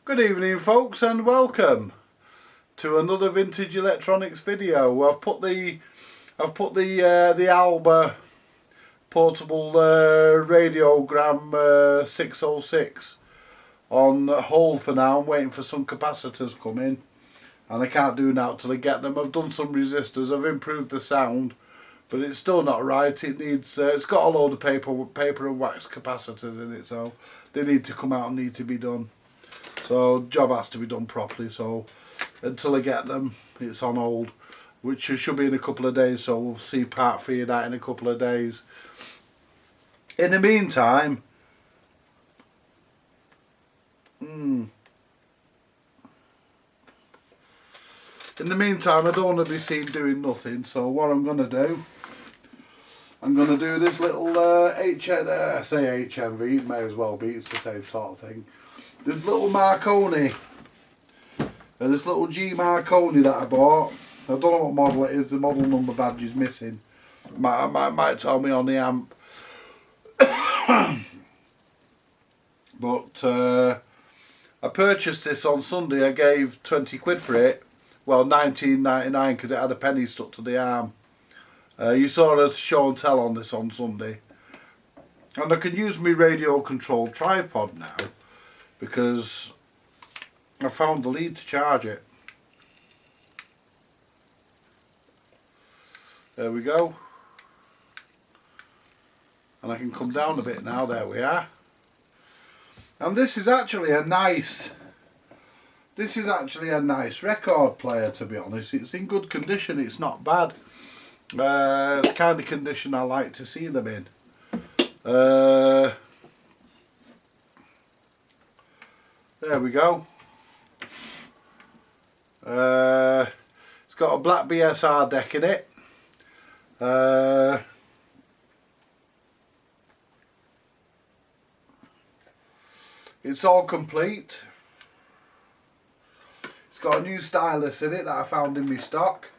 Good evening folks, and welcome to another vintage electronics video. I've put the Alba portable radiogram 606 on hold for now. I'm waiting for some capacitors come in, and I can't do now till I get them. I've done some resistors, I've improved the sound, but it's still not right. It needs it's got a load of paper and wax capacitors in it, so they need to come out and need to be done. So job has to be done properly, so until I get them it's on hold, which should be in a couple of days, so we'll see part 3 of that in a couple of days. In the meantime, I don't want to be seen doing nothing, so what I'm going to do, I'm going to do this little HMV, may as well be, it's the same sort of thing. This little Marconi, this little G Marconi that I bought. I don't know what model it is, the model number badge is missing. Might tell me on the amp. But I purchased this on Sunday. I gave 20 quid for it. Well, 19.99 because it had a penny stuck to the arm. You saw a show and tell on this on Sunday. And I can use my radio controlled tripod now, because I found the lead to charge it. There we go. And I can come down a bit now, there we are. And this is actually a nice record player, to be honest. It's in good condition, it's not bad. The kind of condition I like to see them in. There we go. It's got a black BSR deck in it. It's all complete. It's got a new stylus in it that I found in my stock.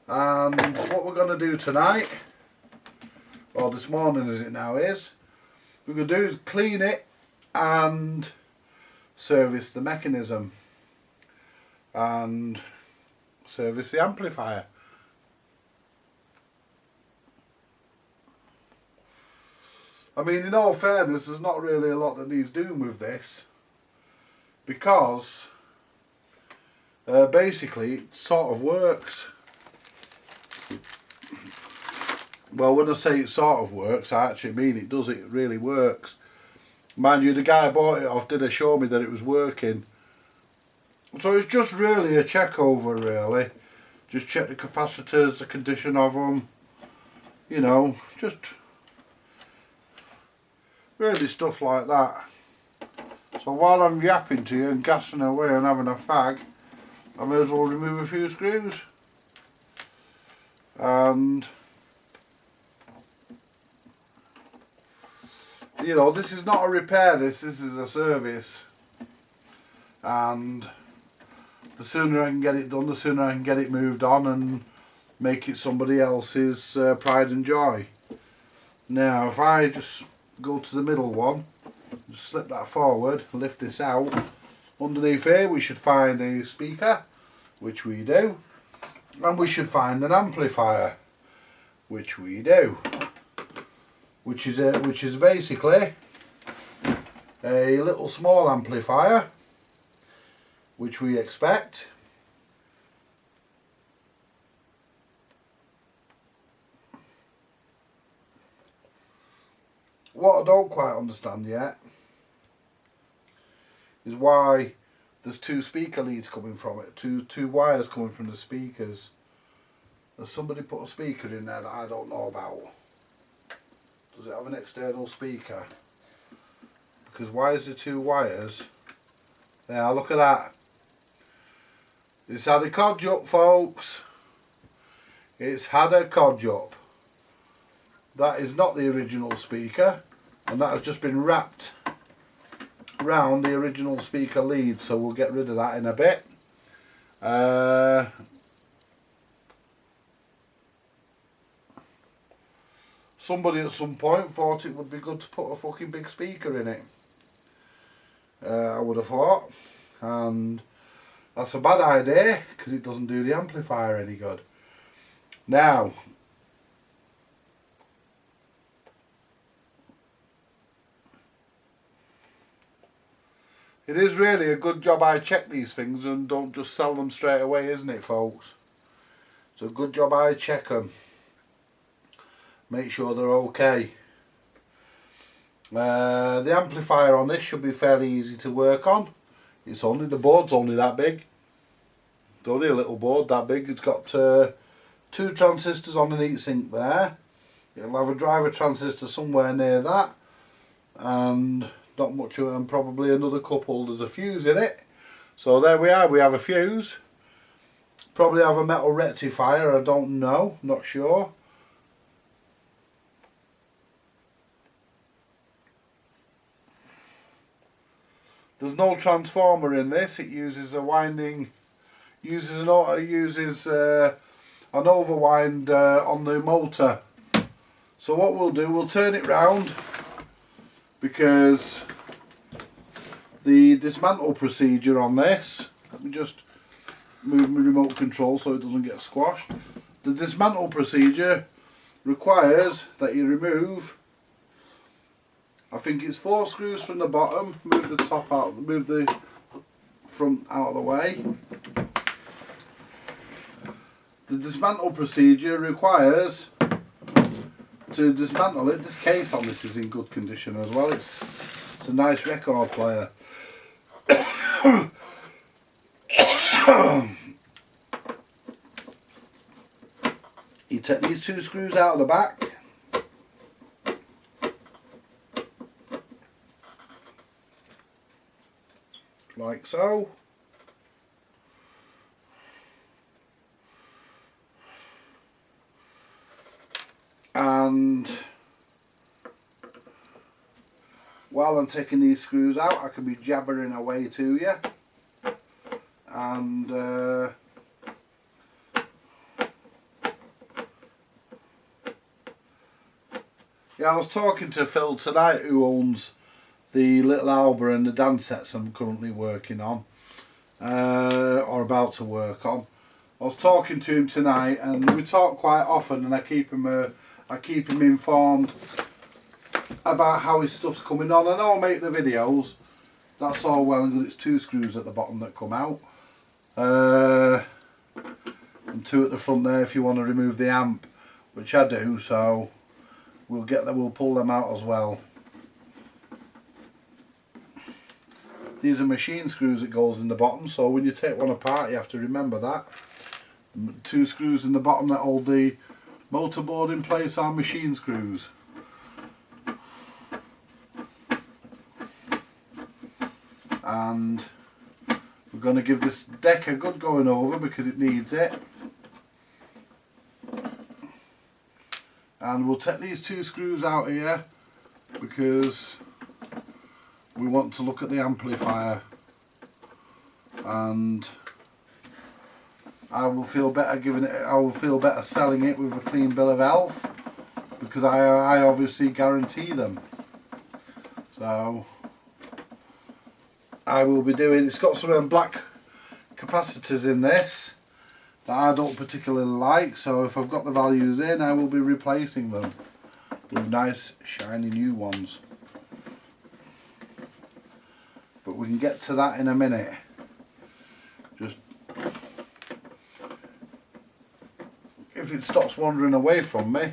And what we're going to do tonight, or this morning as it now is, what we're going to do is clean it and service the mechanism and service the amplifier. I mean, in all fairness, there's not really a lot that needs doing with this, because basically it sort of works. Well, when I say it sort of works, I actually mean it does. It really works. Mind you, the guy I bought it off did show me that it was working. So it's just really a check over, really. Just check the capacitors, the condition of them. You know, just really stuff like that. So while I'm yapping to you and gassing away and having a fag, I may as well remove a few screws. And you know, this is not a repair, this is a service, and the sooner I can get it done, the sooner I can get it moved on and make it somebody else's pride and joy. Now if I just go to the middle one, just slip that forward, lift this out, underneath here we should find a speaker, which we do, and we should find an amplifier, which we do. Which is basically a little small amplifier, which we expect. What I don't quite understand yet is why there's 2 speaker leads coming from it, two wires coming from the speakers. Has somebody put a speaker in there that I don't know about? Does it have an external speaker? Because why is there 2 wires? There, look at that. It's had a codge up, folks. It's had a codge up. That is not the original speaker, and that has just been wrapped round the original speaker lead, so we'll get rid of that in a bit. Somebody at some point thought it would be good to put a fucking big speaker in it. I would have thought. and that's a bad idea because it doesn't do the amplifier any good. Now, it is really a good job I check these things and don't just sell them straight away, isn't it, folks? It's a good job I check them. Make sure they're okay. The amplifier on this should be fairly easy to work on. It's only, the board's only that big. It's only a little board that big. It's got 2 transistors on an heatsink there. It'll have a driver transistor somewhere near that, and not much of them, probably another couple. There's a fuse in it. So there we are, we have a fuse. Probably have a metal rectifier, I don't know, not sure. There's no transformer in this. It uses a winding, uses an overwind on the motor. So what we'll do, we'll turn it round, because the dismantle procedure on this, let me just move my remote control so it doesn't get squashed. The dismantle procedure requires that you remove, I think it's 4 screws from the bottom, move the top out, move the front out of the way. The dismantle procedure requires to dismantle it. This case on this is in good condition as well. It's a nice record player. You take these 2 screws out of the back. Like so. And while I'm taking these screws out, I can be jabbering away to you. And yeah, I was talking to Phil tonight, who owns the little Alba and the dance sets I'm currently working on, or about to work on. I was talking to him tonight, and we talk quite often, and I keep him informed about how his stuff's coming on. I know I make the videos, that's all well and good. It's 2 screws at the bottom that come out, and 2 at the front there if you want to remove the amp, which I do. So we'll pull them out as well. These are machine screws that goes in the bottom, so when you take one apart you have to remember that. 2 screws in the bottom that hold the motor board in place are machine screws. And we're going to give this deck a good going over because it needs it. And we'll take these 2 screws out here because we want to look at the amplifier, and I will feel better selling it with a clean bill of health, because I obviously guarantee them. So I will be doing, it's got some black capacitors in this that I don't particularly like, so if I've got the values in, I will be replacing them with nice shiny new ones. But we can get to that in a minute. Just if it stops wandering away from me,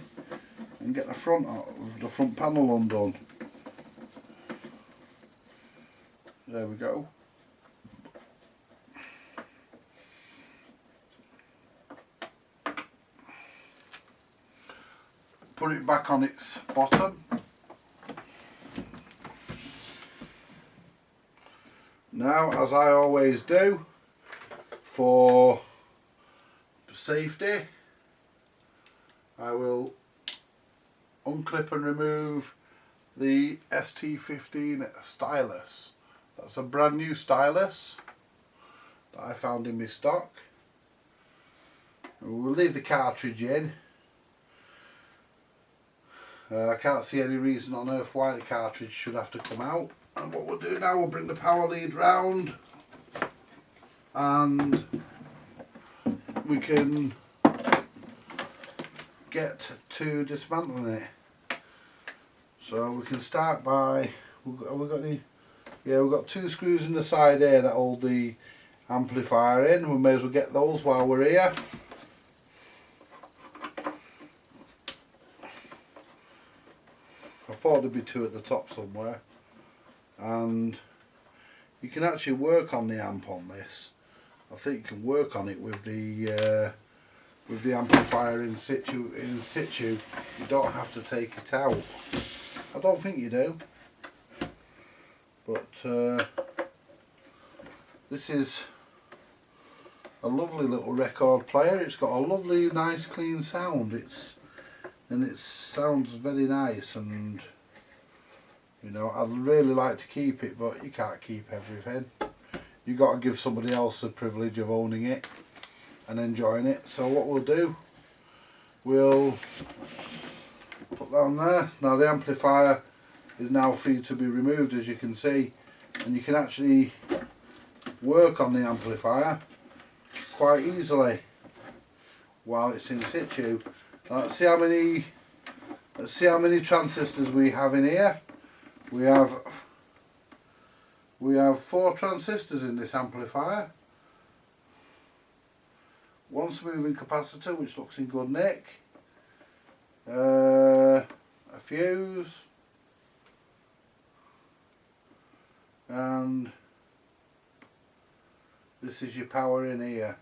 and get the front panel undone. There we go. Put it back on its bottom. Now, as I always do, for safety, I will unclip and remove the ST15 stylus. That's a brand new stylus that I found in my stock. And we'll leave the cartridge in. I can't see any reason on earth why the cartridge should have to come out. And what we'll do now, we'll bring the power lead round. and we can get to dismantling it. So we can start by, have we got any? Yeah, we've got 2 screws in the side here that hold the amplifier in. We may as well get those while we're here. I thought there'd be 2 at the top somewhere, and you can actually work on the amp on this. I think you can work on it with the amplifier in situ. You don't have to take it out. I don't think you do. But this is a lovely little record player. It's got a lovely, nice, clean sound. It sounds very nice, and you know, I'd really like to keep it, but you can't keep everything. You got to give somebody else the privilege of owning it and enjoying it. So what we'll do, we'll put that on there. Now the amplifier is now free to be removed, as you can see, and you can actually work on the amplifier quite easily while it's in situ. Let's see how many transistors we have in here. We have 4 transistors in this amplifier. 1 smoothing capacitor, which looks in good nick. A fuse. And this is your power in here.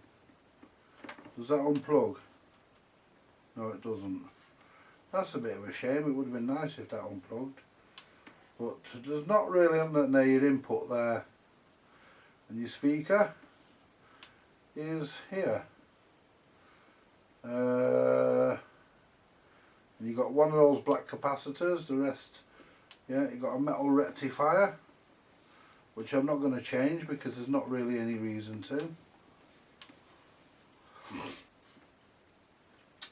Does that unplug? No, it doesn't. That's a bit of a shame. It would have been nice if that unplugged. But there's not really on there your input there. And your speaker is here. And you've got one of those black capacitors. The rest, yeah, you've got a metal rectifier, which I'm not going to change because there's not really any reason to.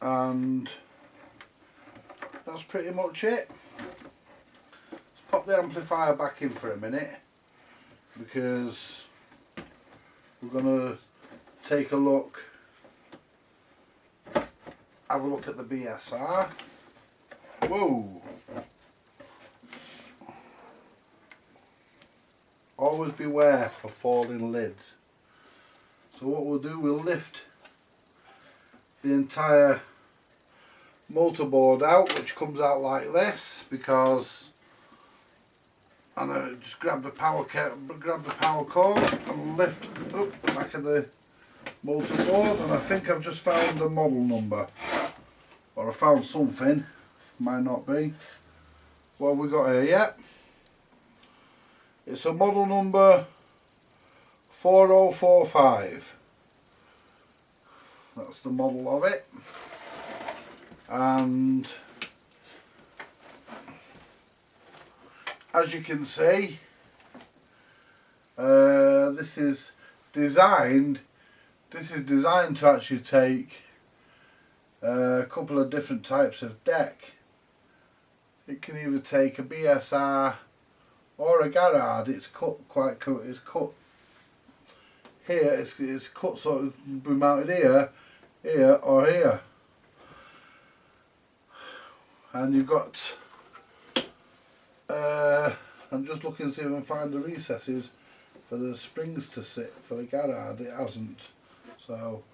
And that's pretty much it. Let's pop the amplifier back in for a minute, because we're going to take a look, have a look at the BSR. Whoa! Always beware of falling lids. So what we'll do, we'll lift the entire motor board out, which comes out like this, because and I just grab the power cord and lift up the back of the motor board, and I think I've just found the model number, or I found something, might not be. What have we got here? Yep, it's a model number 4045. That's the model of it. And as you can see, this is designed to actually take a couple of different types of deck. It can either take a BSR or a Garrard. It's cut it's cut here, it's cut so it can be mounted here, here or here. And you've got, I'm just looking to see if I can find the recesses for the springs to sit for the Garrard. It hasn't, so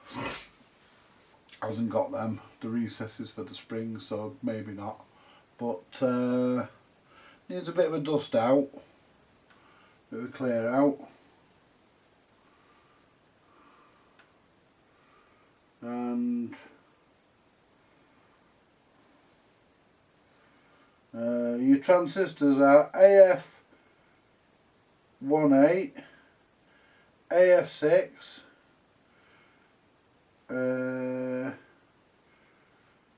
hasn't got them, the recesses for the springs, so maybe not. But needs a bit of a dust out, bit of a clear out. And your transistors are AF18, AF6,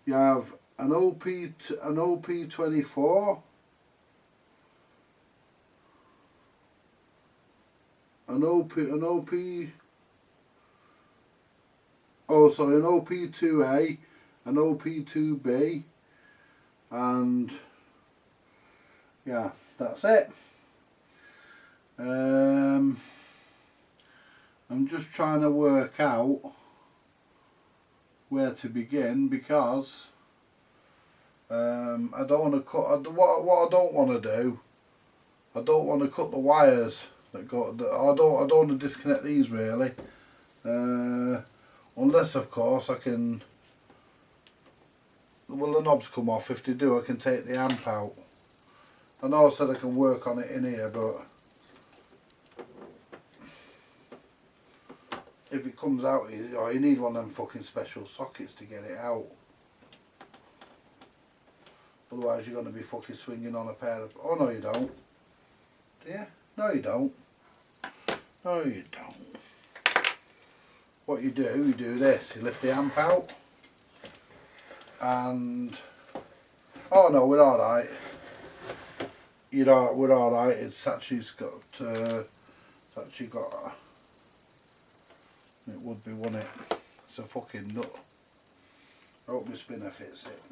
you have an OP24, an OP2A, an OP2B, and yeah, that's it. And I'm just trying to work out where to begin, because I don't want to cut. What I don't want to do, I don't want to cut the wires that go. I don't want to disconnect these really, unless of course I can. Will the knobs come off? If they do, I can take the amp out. I know I said I can work on it in here, but if it comes out, you need one of them fucking special sockets to get it out. Otherwise you're going to be fucking swinging on a pair of... Oh no you don't. Do you? No you don't. No you don't. What you do this. You lift the amp out. And... Oh no, we're alright. We're alright. It's actually got... It would be, wouldn't it? It's a fucking nut. I hope my spinner fits it.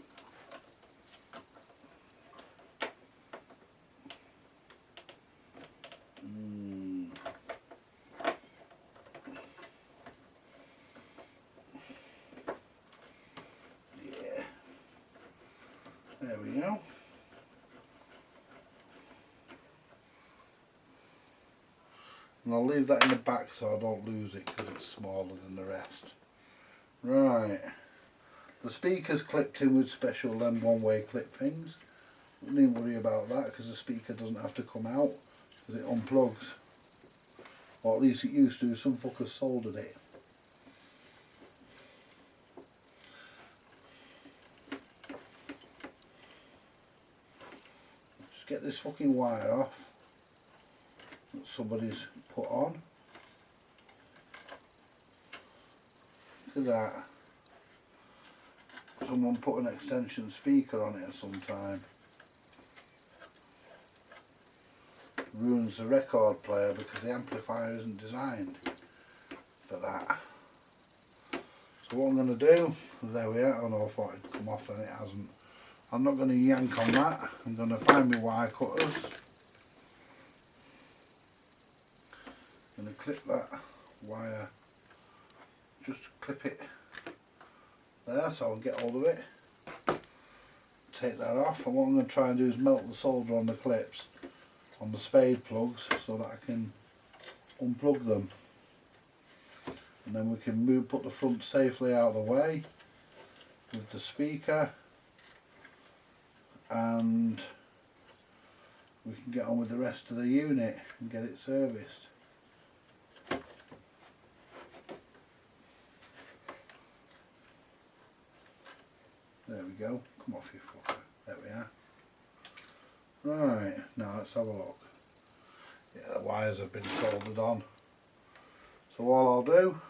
Yeah. There we go. And I'll leave that in the back so I don't lose it because it's smaller than the rest. Right. The speaker's clipped in with special one-way clip things. Don't need to worry about that because the speaker doesn't have to come out because it unplugs. Or at least it used to. Some fuckers soldered it. Just get this fucking wire off that somebody's put on. Look at that. Someone put an extension speaker on it at some time. Ruins the record player because the amplifier isn't designed for that. So what I'm going to do, there we are. Oh no, I thought it'd come off and it hasn't. I'm not going to yank on that. I'm going to find my wire cutters. I'm going to clip that wire, just clip it there so I can get hold of it. Take that off, and what I'm going to try and do is melt the solder on the clips on the spade plugs so that I can unplug them, and then we can put the front safely out of the way with the speaker, and we can get on with the rest of the unit and get it serviced. There we go, come off you fucker. There we are. Right, now let's have a look. Yeah, the wires have been soldered on. So all I'll do,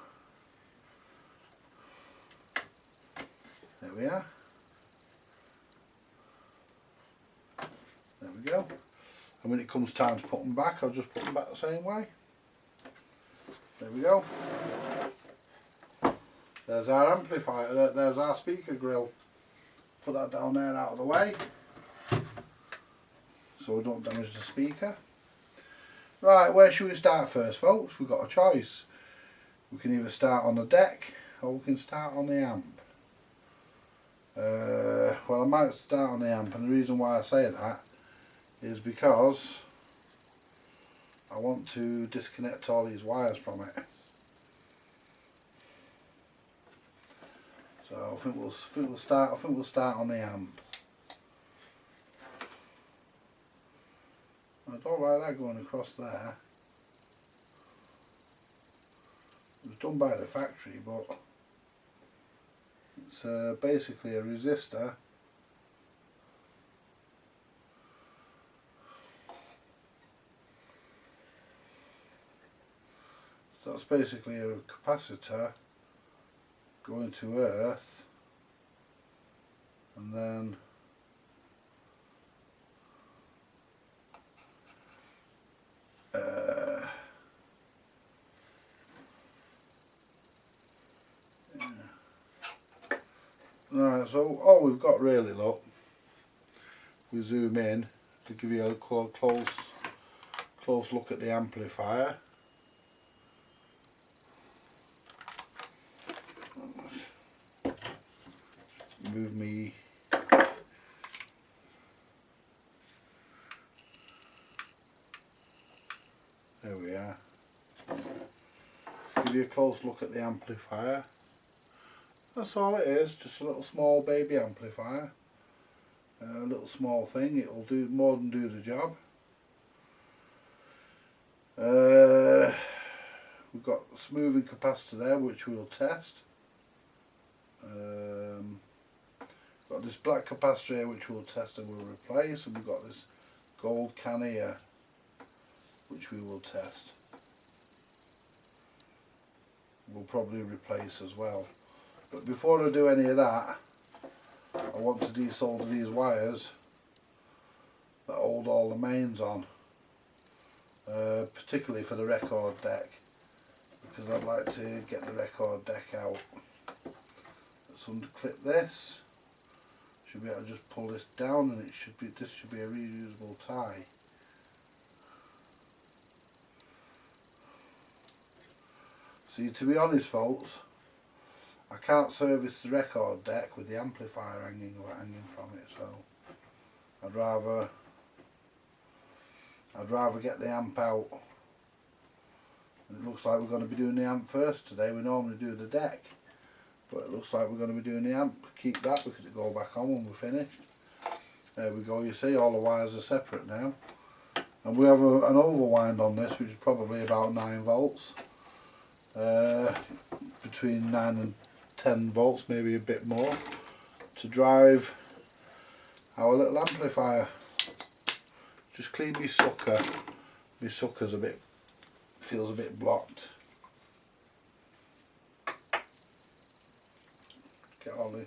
there we are. There we go. And when it comes time to put them back, I'll just put them back the same way. There we go. There's our amplifier, there's our speaker grill. Put that down there out of the way so we don't damage the speaker. Right, where should we start first, folks? We've got a choice. We can either start on the deck or we can start on the amp. Well, I might start on the amp, and the reason why I say that is because I want to disconnect all these wires from it. So I think we'll start on the amp. I don't like that going across there. It was done by the factory, but it's basically a resistor. So that's basically a capacitor going to earth, and then right, so all we've got really, look, we zoom in to give you a close look at the amplifier. move me. There we are. Give you a close look at the amplifier. That's all it is, just a little small baby amplifier. A little small thing, it'll do more than do the job. We've got a smoothing capacitor there which we'll test. Got this black capacitor here which we'll test and we'll replace, and we've got this gold can here which we will test. We'll probably replace as well. But before I do any of that, I want to desolder these wires that hold all the mains on, particularly for the record deck, because I'd like to get the record deck out. Let's unclip this. Should be able to just pull this down, and this should be a reusable tie. See, to be honest folks, I can't service the record deck with the amplifier hanging from it, so I'd rather get the amp out. And it looks like we're going to be doing the amp first today. We normally do the deck, but it looks like we're going to be doing the amp. Keep that because it'll go back on when we're finished. There we go, you see all the wires are separate now. And we have an overwind on this which is probably about 9 volts. Between 9 and 10 volts, maybe a bit more, to drive our little amplifier. Just clean my sucker. My sucker's feels a bit blocked. Get all the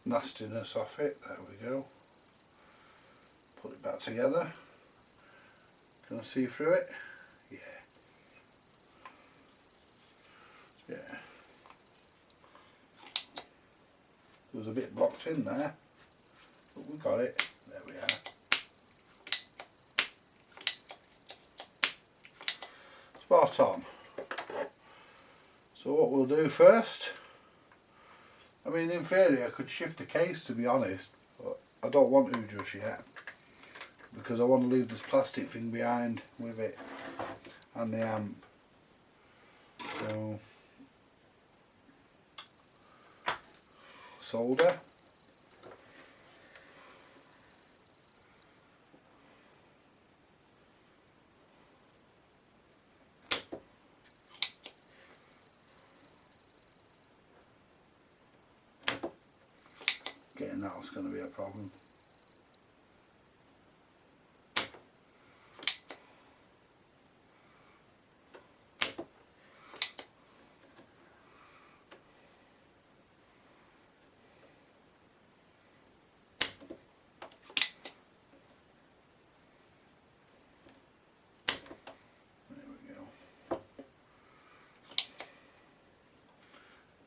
nastiness off it. There we go. Put it back together. Can I see through it? Yeah. Yeah. It was a bit blocked in there, but we got it. There we are. Spot on. So what we'll do first, I mean in theory I could shift the case to be honest, but I don't want to just yet, because I want to leave this plastic thing behind with it and the amp. So solder. Getting that's going to be a problem.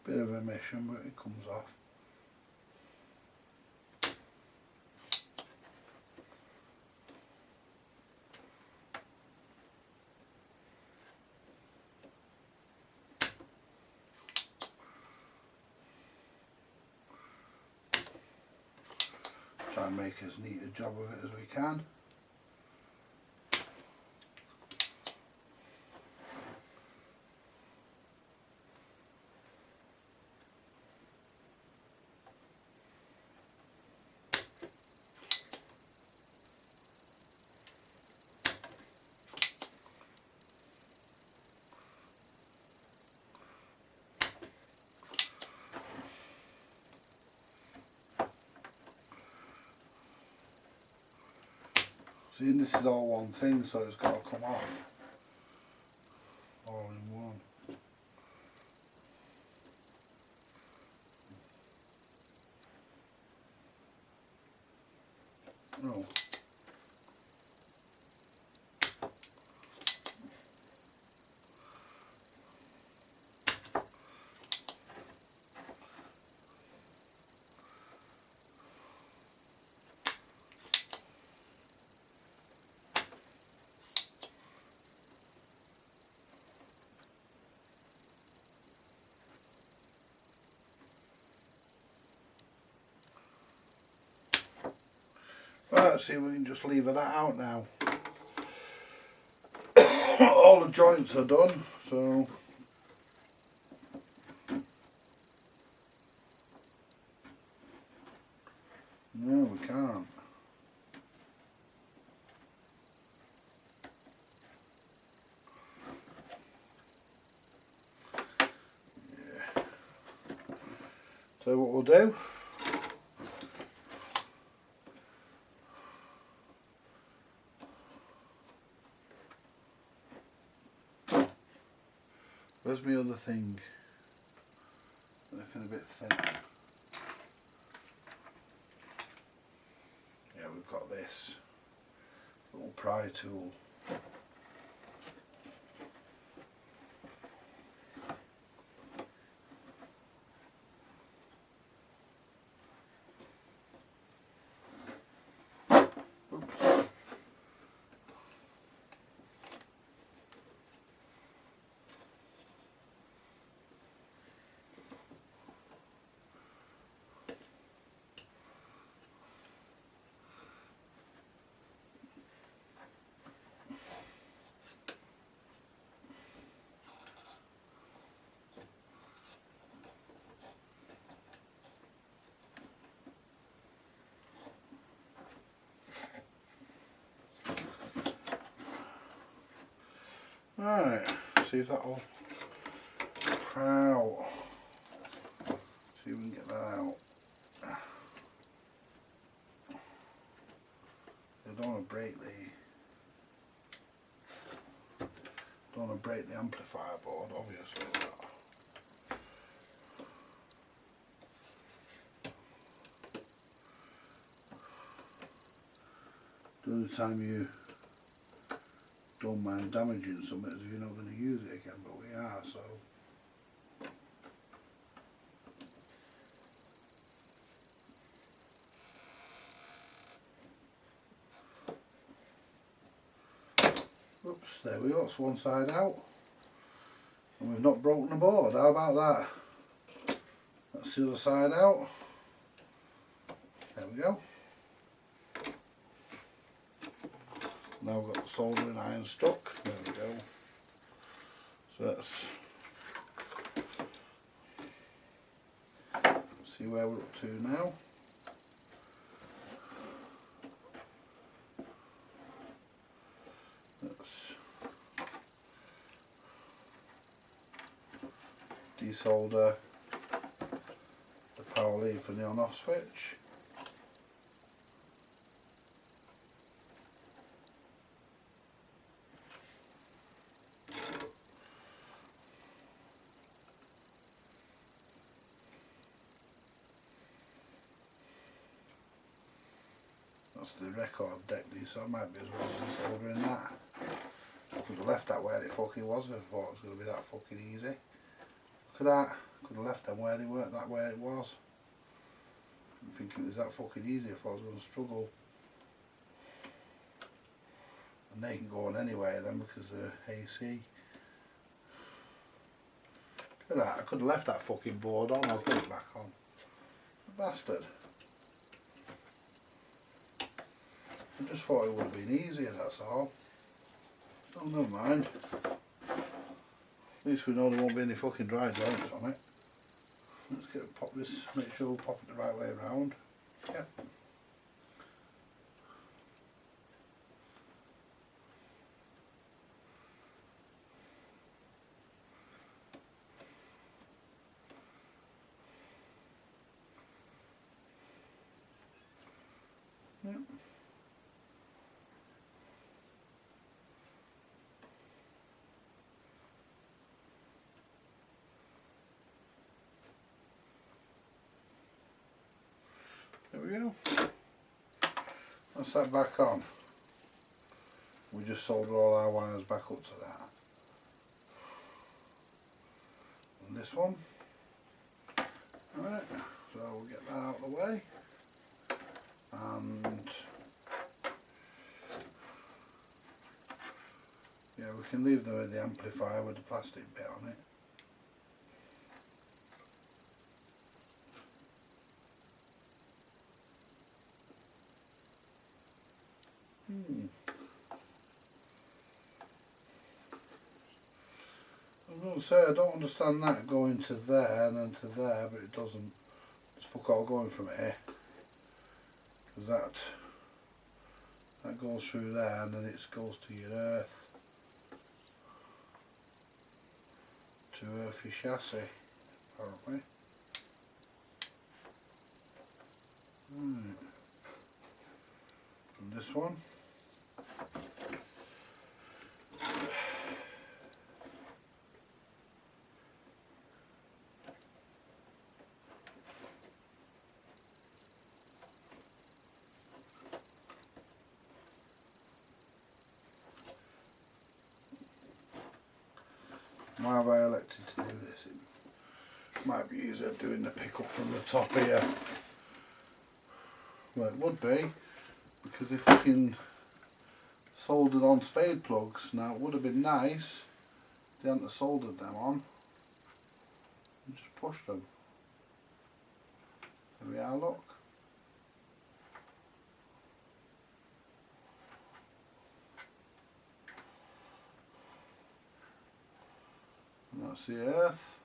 Bit of a mission, but it comes off. Try and make as neat a job of it as we can. See, this is all one thing, so it's got to come off all in one. Oh. Right, see, we can just lever that out now. All the joints are done, so no, we can't. Yeah. So what we'll do, where's my other thing? Anything a bit thinner. Yeah, we've got this little pry tool. Oops. Right, see if that'll pry out. See if we can get that out. I don't want to break the amplifier board, obviously. The only time you don't mind damaging something is if you're not going to use it again, but we are, so. Oops, there we go, it's one side out. And we've not broken the board, how about that? That's the other side out. There we go. Now we've got the soldering iron stuck. There we go. So let's see where we're up to now. Let's desolder the power lead from the on-off switch. That's the record deck, so I might be as well desoldering that. I could have left that where it fucking was if I thought it was going to be that fucking easy. Look at that, could have left them where they weren't, that where it was. I didn't think it was that fucking easy, I thought I was going to struggle. And they can go on anyway then because they're AC. Look at that, I could have left that fucking board on, I'll put it back on. Bastard. I just thought it would have been easier, that's all. Oh, never mind. At least we know there won't be any fucking dry joints on it. Let's pop this, make sure we pop it the right way around. Yep. Yep. There we go. That's that back on. We just solder all our wires back up to that. And this one. Alright, so we'll get that out of the way. And yeah, we can leave the amplifier with the plastic bit on it. I say, I don't understand that going to there and then to there, but it doesn't. It's fuck all going from here. Because that goes through there and then it goes to your earth. To earthy chassis, apparently. Right. And this one. Why have I elected to do this? It might be easier doing the pickup from the top here. Well, it would be, because if we can soldered on spade plugs, now it would have been nice if they hadn't soldered them on and just pushed them. There we are, look. And that's the earth.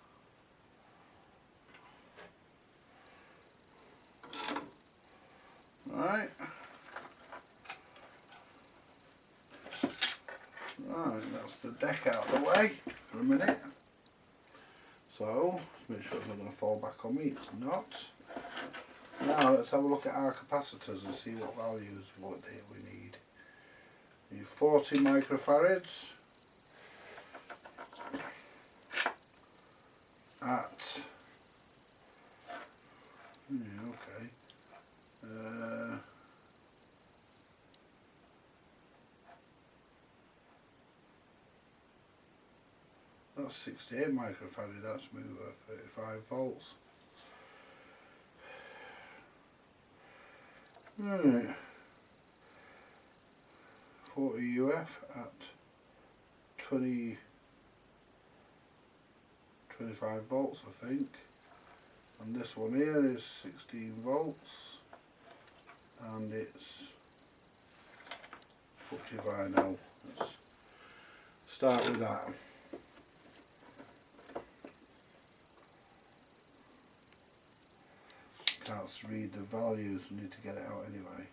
Right. Right, that's the deck out of the way for a minute. So, let's make sure it's not going to fall back on me. It's not. Now let's have a look at our capacitors and see what values we need. We need 40 microfarads at okay. That's 68 microfarad, that's mover, 35 volts. Right. 40 UF at 25 volts, I think. And this one here is 16 volts. And it's 45 now. Let's start with that. Can't read the values, we need to get it out anyway.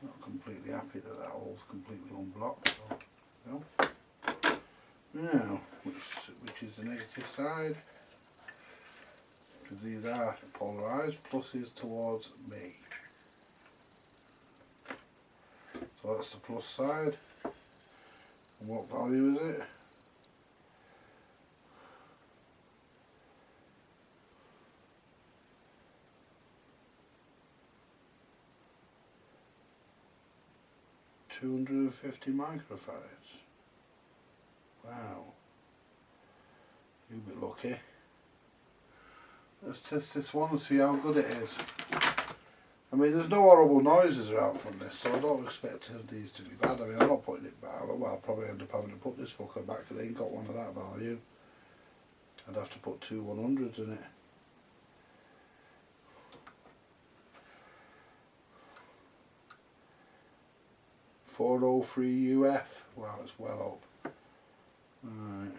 Not completely happy that hole's completely unblocked, so no. Now, which is the negative side? Because these are polarised, pluses towards me. So that's the plus side. And what value is it? $250 microfarads. Wow. You'll be lucky. Let's test this one and see how good it is. I mean, there's no horrible noises out from this, so I don't expect these to be bad. I mean, I'm not putting it back. Well, I'll probably end up having to put this fucker back because they ain't got one of that value. I'd have to put two 100s in it. $403 UF. Wow, it's well up. Alright.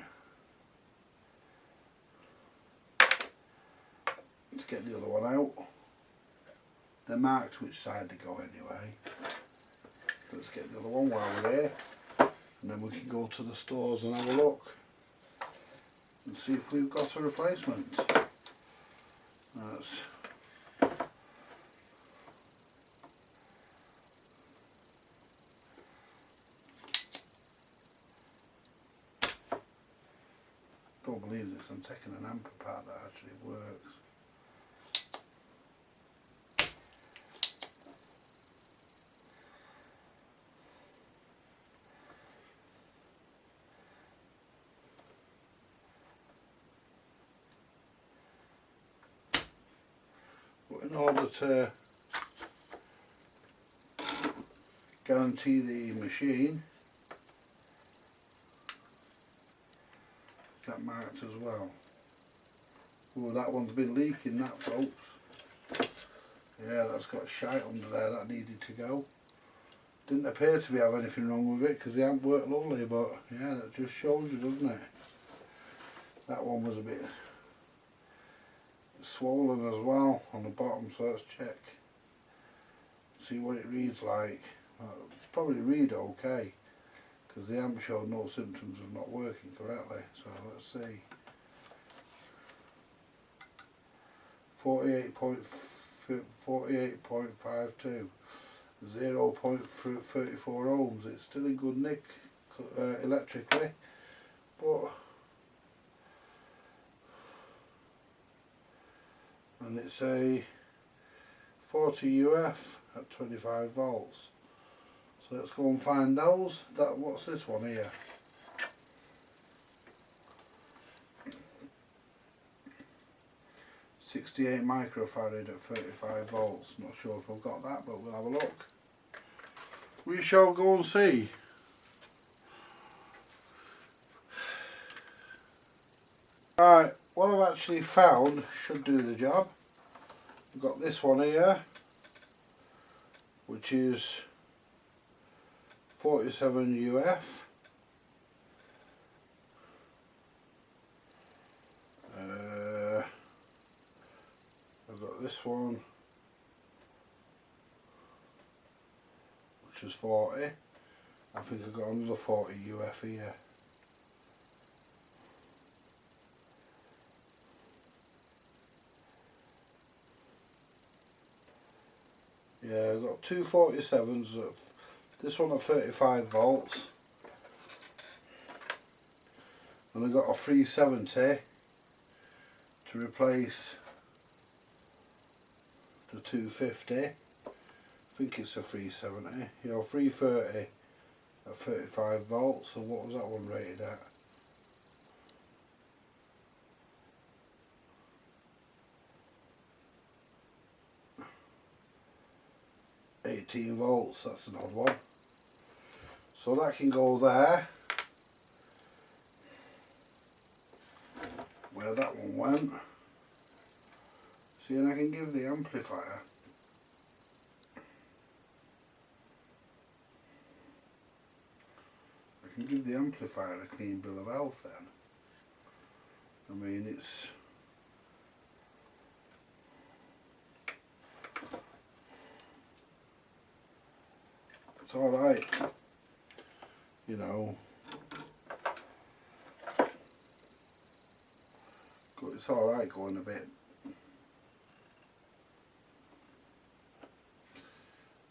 Let's get the other one out. They're marked which side to go anyway. Let's get the other one while we're here. And then we can go to the stores and have a look. And see if we've got a replacement. That's don't believe this, I'm taking an amp apart that actually works. But in order to guarantee the machine, that marked as well. Oh, that one's been leaking, that, folks. Yeah, that's got shite under there, that needed to go. Didn't appear to be have anything wrong with it because the amp worked lovely, but yeah, that just shows you, doesn't it? That one was a bit swollen as well on the bottom, so let's check. See what it reads like. Probably read okay because the amp showed no symptoms of not working correctly, so let's see. 48.52, 0.34 ohms. It's still in good nick electrically, but and it's a 40 UF at 25 volts. So let's go and find those. What's this one here? 68 microfarad at 35 volts. Not sure if I've got that, but we'll have a look. We shall go and see. Right, what I've actually found should do the job. We've got this one here, which is 47 UF. I've got this one, which is 40. I think I've got another 40 UF here. Yeah, I've got two 47s, this one at 35 volts, and I've got a 370 to replace the 250. I think it's a 370, you know, 330 at 35 volts. So what was that one rated at? $18 volts, that's an odd one. So that can go there, where that one went. See, and I can give the amplifier a clean bill of health then. I mean, it's alright, you know. It's alright going a bit.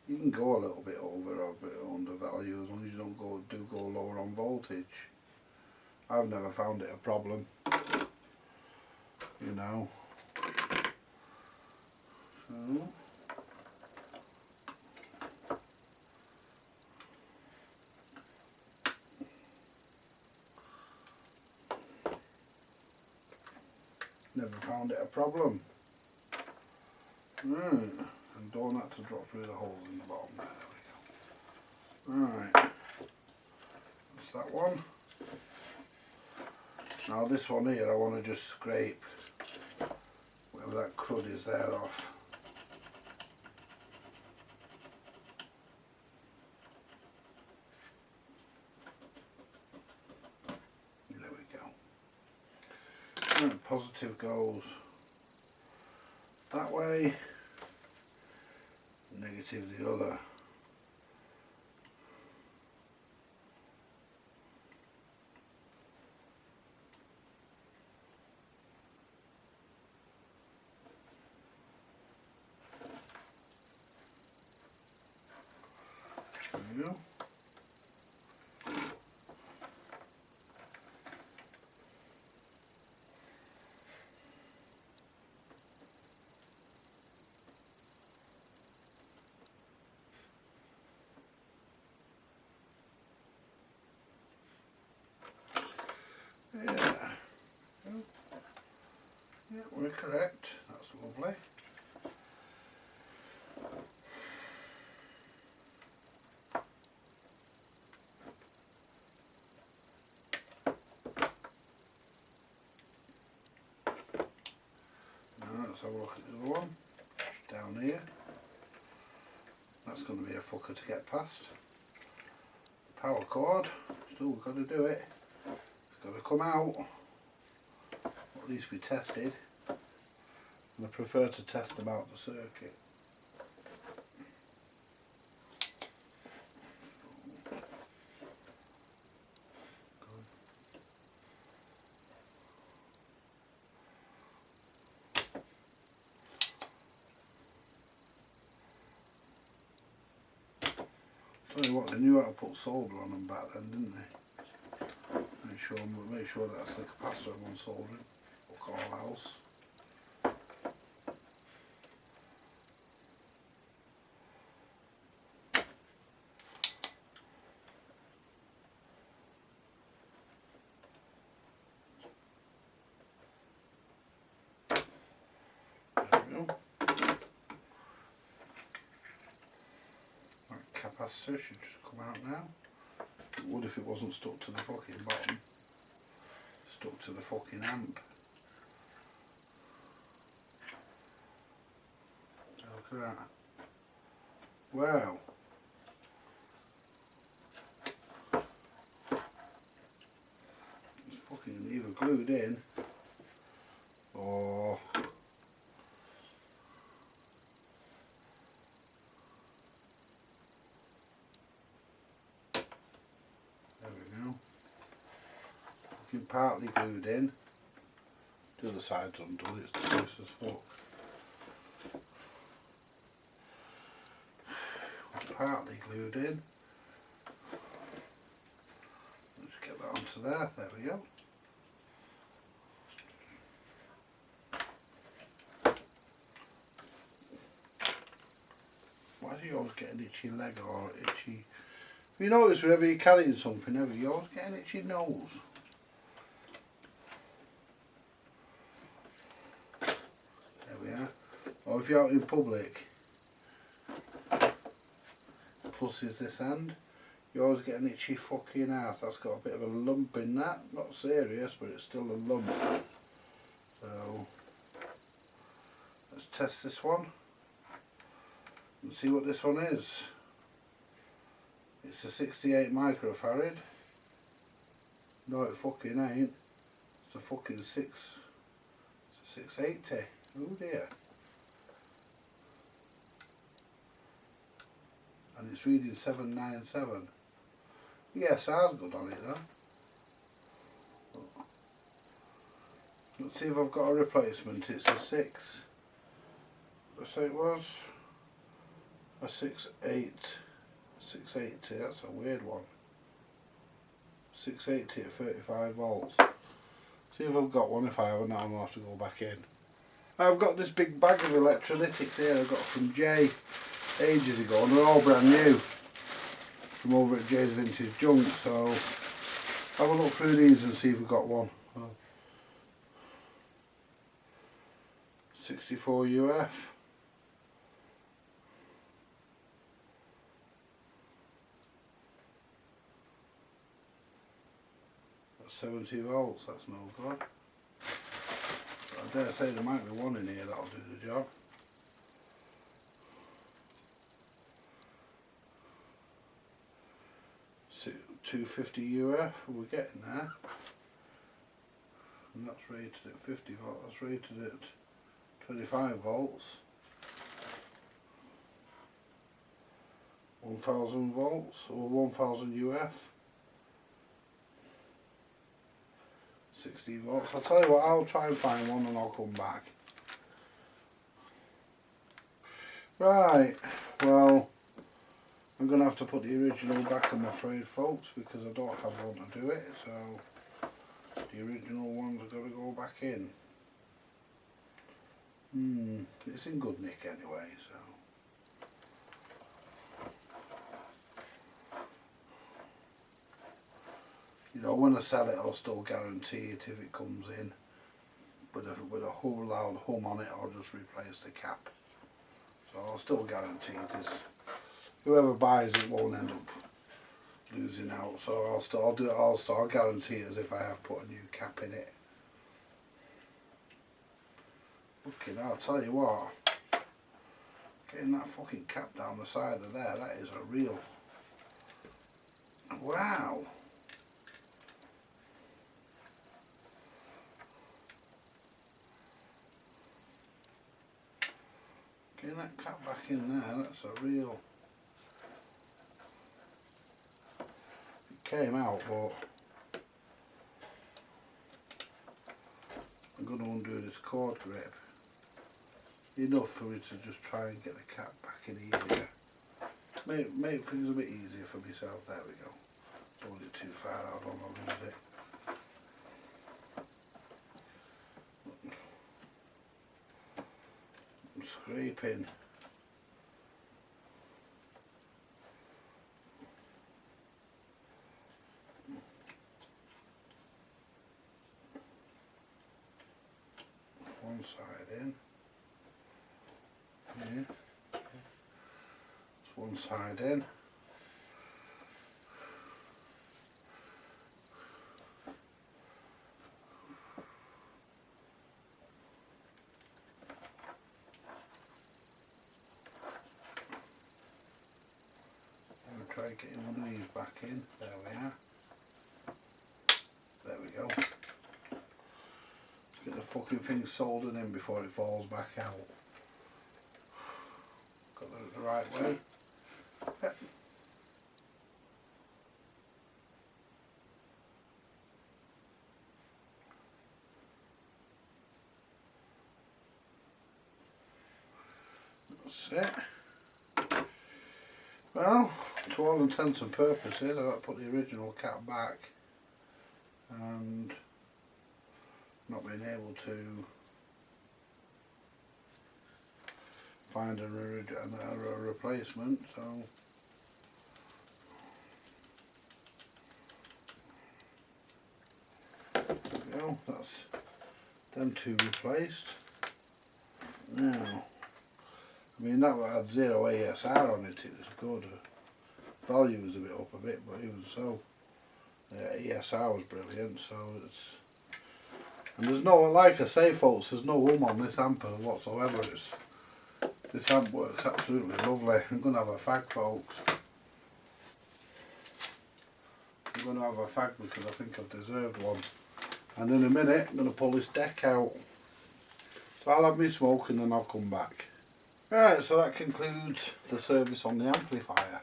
You can go a little bit over or a bit under value as long as you don't do go lower on voltage. I've never found it a problem, you know. So never found it a problem. Right, and don't have to drop through the holes in the bottom there. There we go. Right, that's that one. Now this one here, I want to just scrape whatever that crud is there off. There we go. And positive goes that way, negative the other. There we go. Yeah, we're correct. That's lovely. let's have a look at the other one down here. That's going to be a fucker to get past. Power cord, still got to do it. It's got to come out, or at least be tested. And I prefer to test them out the circuit. Tell you what, they knew how to put solder on them back then, didn't they? Make sure that's the capacitor one soldering. Fuck all else. There we go. That capacitor should just come out now. It would if it wasn't stuck to the fucking bottom. Stuck to the fucking amp. Look at that. Wow. It's fucking either glued in or there we go. Fucking partly glued in. The other side's undone, it's loose as fuck. Partly glued in. Let's get that onto there. There we go. Why do you always get an itchy leg or itchy? You notice whenever you're carrying something, you always get an itchy nose. There we are. Or if you're out in public. Plus is this end, you always get an itchy fucking ass. That's got a bit of a lump in that, not serious, but it's still a lump. So let's test this one and see what this one is. It's a 68 microfarad. No, it fucking ain't. It's a fucking 680. Oh dear. And it's reading 797. Yes, ours good on it though. Let's see if I've got a replacement. It's a 6. Let's say it was a 680. That's a weird one. 680 at 35 volts. See if I've got one. If I haven't, I'm gonna have to go back in. I've got this big bag of electrolytics here I got from Jay ages ago, and they're all brand new from over at Jay's Vintage Junk, so have a look through these and see if we've got one. 64 UF. That's 70 volts, that's no good. I dare say there might be one in here that'll do the job. 250 UF, we're getting there. And that's rated at 50 volts, that's rated at 25 volts. 1000 volts or 1000 UF. 16 volts. I'll tell you what, I'll try and find one and I'll come back. Right, well, I'm going to have to put the original back, I'm afraid, folks, because I don't have one to do it, so the original ones are going to go back in. It's in good nick anyway, so. You know, when I sell it, I'll still guarantee it if it comes in. But if with a whole loud hum on it, I'll just replace the cap. So I'll still guarantee it is. Whoever buys it won't end up losing out. So I'll guarantee it as if I have put a new cap in it. Fucking hell, I'll tell you what. Getting that fucking cap down the side of there, that is a real... Wow. Getting that cap back in there, that's a real... It came out, but... I'm going to undo this cord grip. Enough for me to just try and get the cap back in easier. Make things a bit easier for myself. There we go. Don't want it too far out, I don't want to lose it. I'm scraping. One side in. Here. That's one side in. Try getting one of these back in. There we are. There we go. Let's get the fucking thing soldered in before it falls back out. Got that the right way. Yep. That's it. Well, to all intents and purposes, I've put the original cap back and not been able to find a replacement, so there we go, that's them two replaced. Now, I mean, that had 0 ASR on it, it was good. Value was a bit up a bit, but even so, ESR was brilliant. So it's, and there's no, like I say, folks, there's no on this amp whatsoever. This amp works absolutely lovely. I'm going to have a fag, folks. I'm going to have a fag because I think I've deserved one. And in a minute, I'm going to pull this deck out. So I'll have me smoke and then I'll come back. Right, so that concludes the service on the amplifier.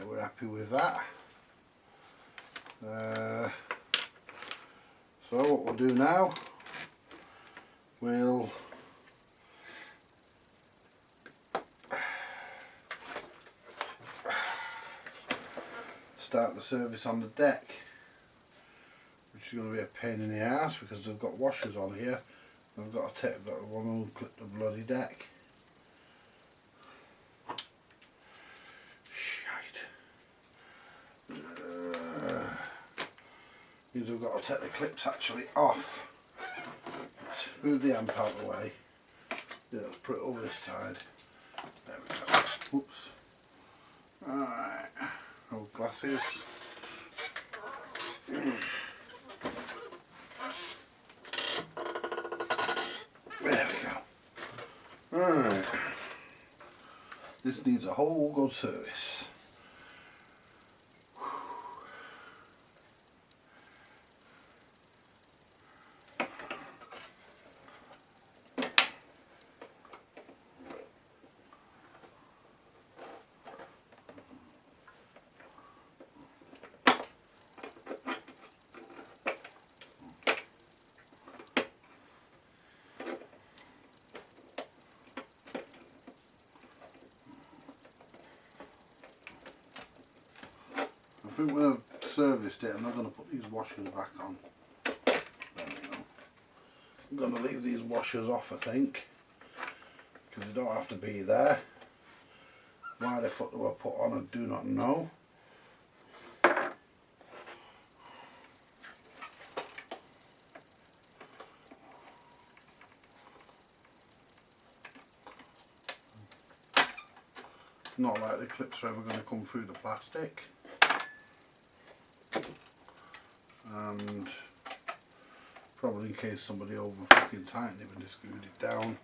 We're happy with that. So what we'll do now, we'll start the service on the deck, which is going to be a pain in the ass because they've got washers on here. I've got to take, got one unclip the bloody deck. Shite. Means I've got to take the clips actually off. Let's move the amp out of the way. Yeah, let's put it over this side. There we go. Whoops. Alright. Old glasses. Alright, this needs a whole good service. I think when I've serviced it, I'm not going to put these washers back on. There we go. I'm going to leave these washers off, I think, because they don't have to be there. Why the fuck they were put on, I do not know. Not like the clips are ever going to come through the plastic. And Probably in case somebody over fucking tightened it when they screwed it down.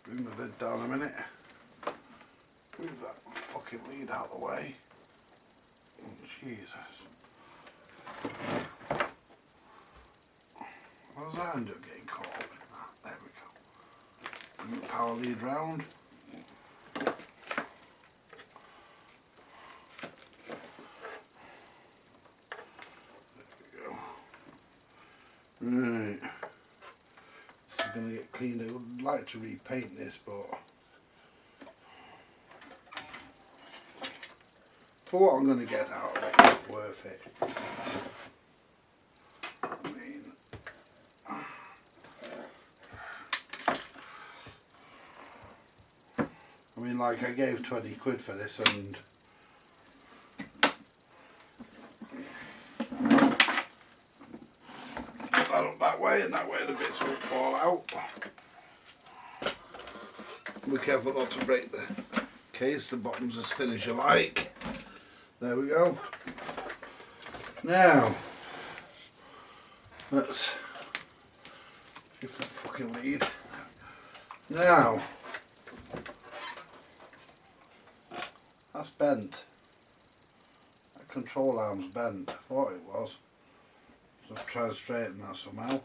Bring the lid down a minute. Move that fucking lead out of the way. Oh, Jesus. How does that end up getting caught up in that? There we go. Bring the power lead round. There we go. Right. This is going to get cleaned. I would like to repaint this, but for what I'm going to get out of it, it's worth it. I mean, like, I gave 20 quid for this, and put that up that way, and that way the bits won't fall out. Be careful not to break the case, the bottom's as thin as you like. There we go. Now, let's shift that fucking lead. Now, that's bent. That control arm's bent. I thought it was. So I've tried to straighten that somehow.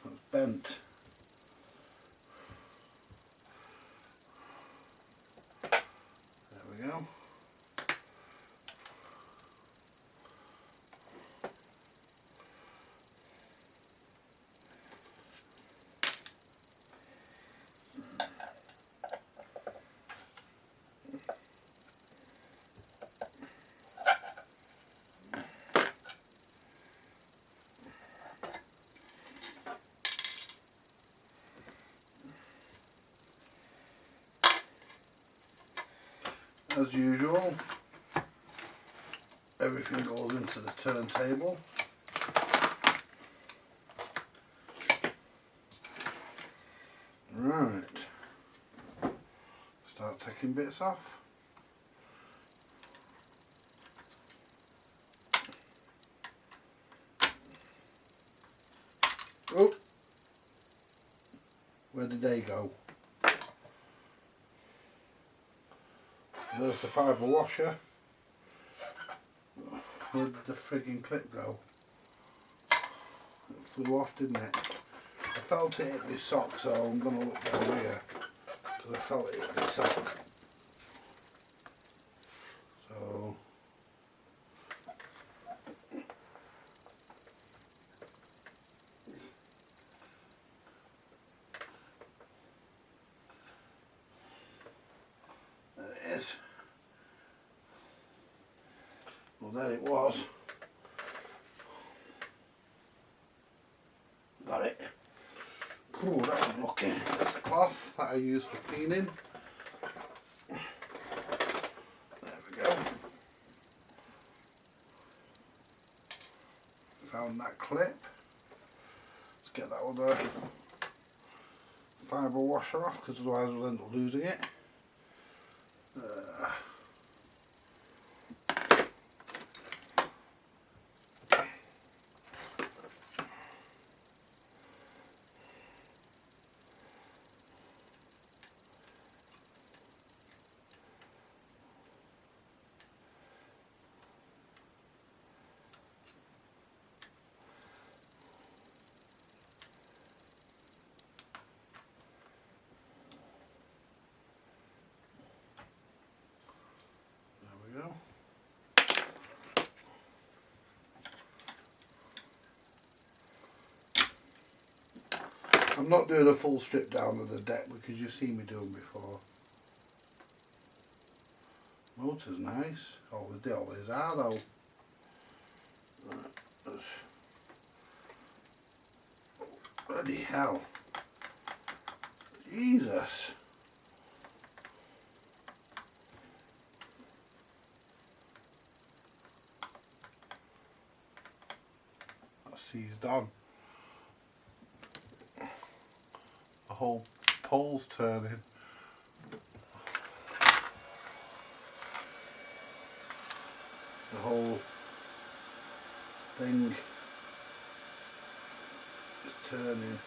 That's bent. There we go. As usual, everything goes into the turntable. Right, start taking bits off. Oh, where did they go? There's the fibre washer. Where did the frigging clip go? It flew off, didn't it? I felt it hit my sock, so I'm going to look down here because I felt it hit my sock. So there it is. Well, there it was. Got it. Oh, that was lucky. That's the cloth that I use for cleaning. There we go. Found that clip. Let's get that other fibre washer off, because otherwise we'll end up losing it. Go. I'm not doing a full strip down of the deck because you've seen me doing before. Motor's nice. They always are though. Bloody hell. Jesus. That's seized on. whole pole's turning. The whole thing is turning.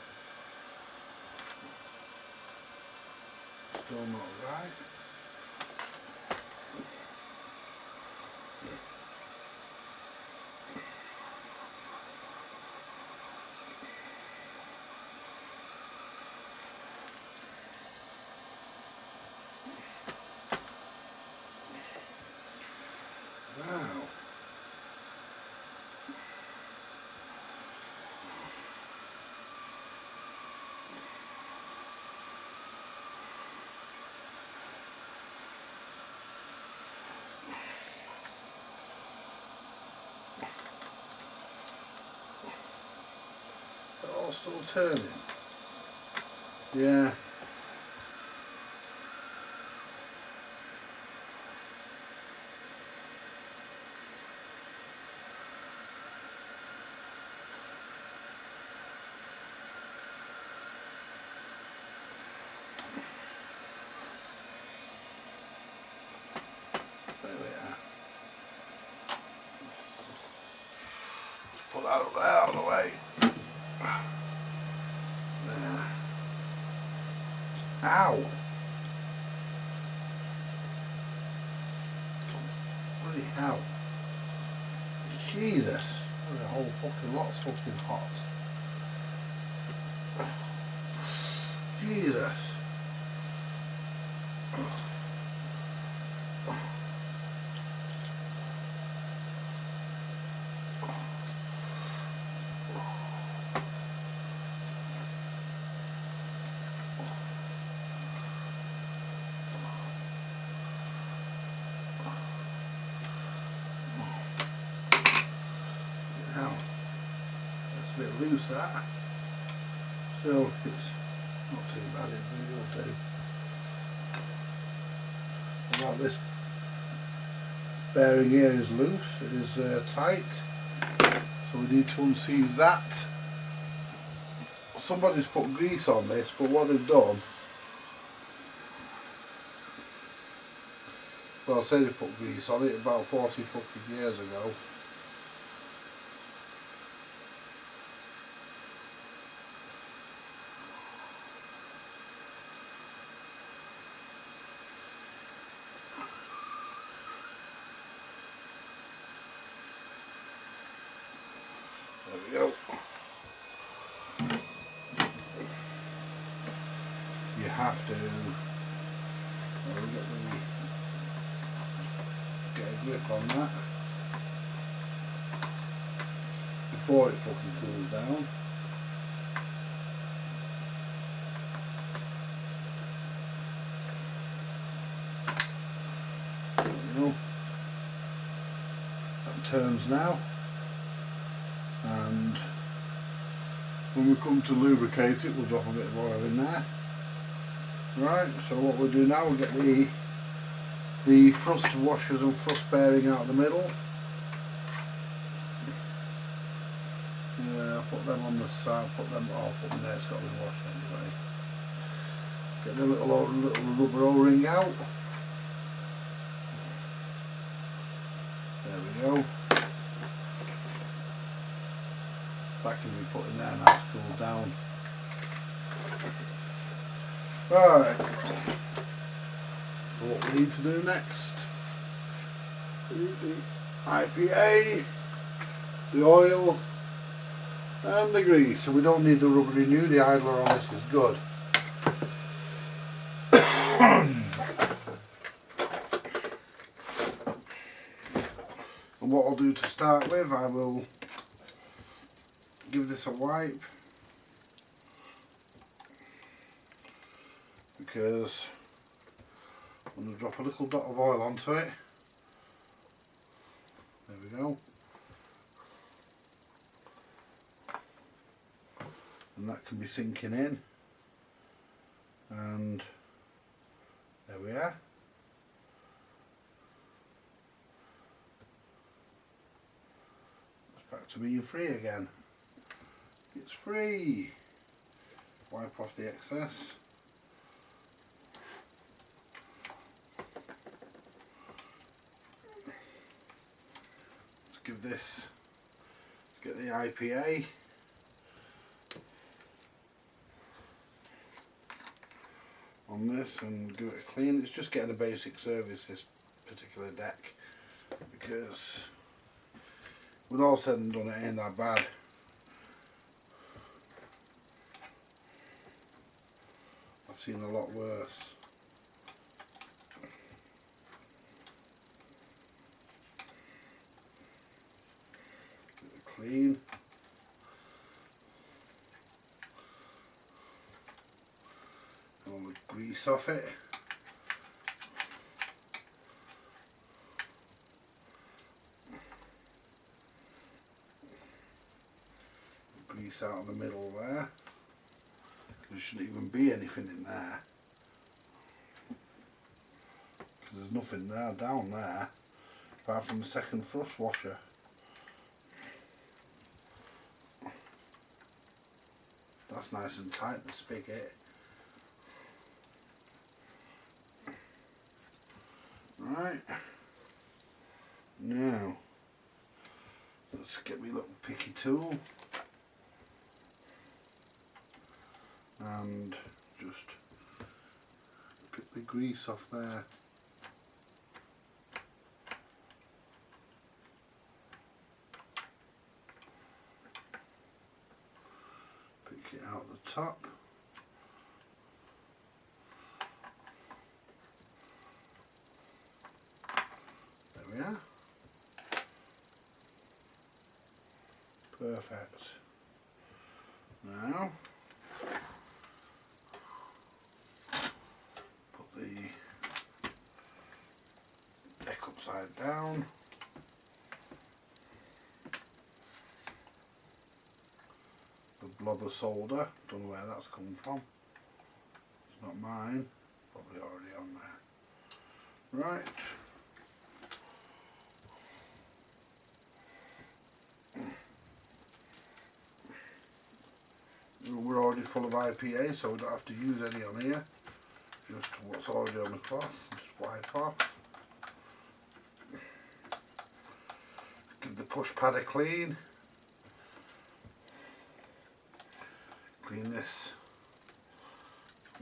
Still not right. Wow. They're all still turning. Yeah. There we are. Let's put that up there out of the way. There. Ow! Bloody hell. Jesus. The whole fucking lot's fucking hot. Jesus. Now, that's a bit loose that. Still, it's not too bad, it will do. About this bearing here is loose, it is tight, so we need to unseize that. Somebody's put grease on this, but what they've done, well, I say they've put grease on it about 40 fucking years ago. There we go. You have to get a grip on that before it fucking cools down. There we go. That turns now, and when we come to lubricate it, we'll drop a bit of oil in there. Right, so what we'll do now, we'll get the thrust washers and thrust bearing out of the middle. I'll put them on the side, put them there, it's got to be washed anyway. Get the little rubber O-ring out. There we go. That can be put in there now to cool down. Right, so what we need to do next, the IPA, the oil and the grease. So we don't need the rubber renew, the idler on this is good. And what I'll do to start with, I will give this a wipe, because I'm going to drop a little dot of oil onto it. There we go. And that can be sinking in. And there we are. It's back to being free again. It's free. wipe off the excess. Let's give this, get the IPA. On this and give it a clean. It's just getting a basic service, this particular deck, because with all said and done it ain't that bad. I've seen a lot worse. Give it a clean. All the grease off it. Grease out of the middle there. There shouldn't even be anything in there. Because there's nothing there down there apart from the second thrust washer. That's nice and tight, the spigot. Right, now let's get me little picky tool and just pick the grease off there. Pick it out the top. Yeah. Perfect. Now put the deck upside down. The blob of solder, don't know where that's come from. It's not mine, probably already on there. Right. We're already full of IPA, so we don't have to use any on here. Just what's already on the cloth, just wipe off. Give the push pad a clean. Clean this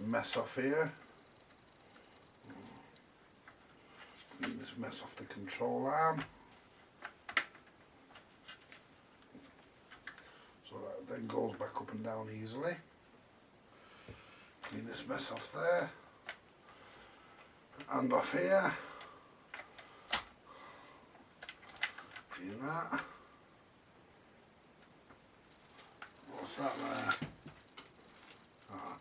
mess off here. Clean this mess off the control arm. So that then goes back up and down easily. Clean this mess off there and off here. Clean that. What's that there? Ah.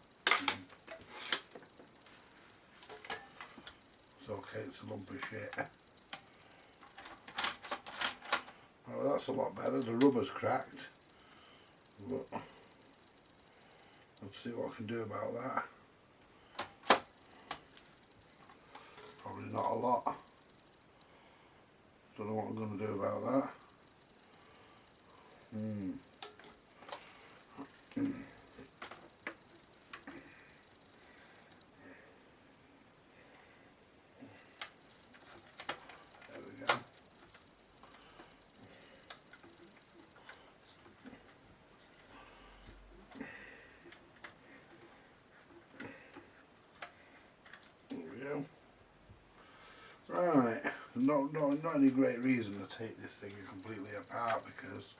It's okay, it's a lump of shit. Oh, that's a lot better. The rubber's cracked. But let's see what I can do about that. Probably not a lot. Don't know what I'm going to do about that. There we go. Right, not any great reason to take this thing completely apart, because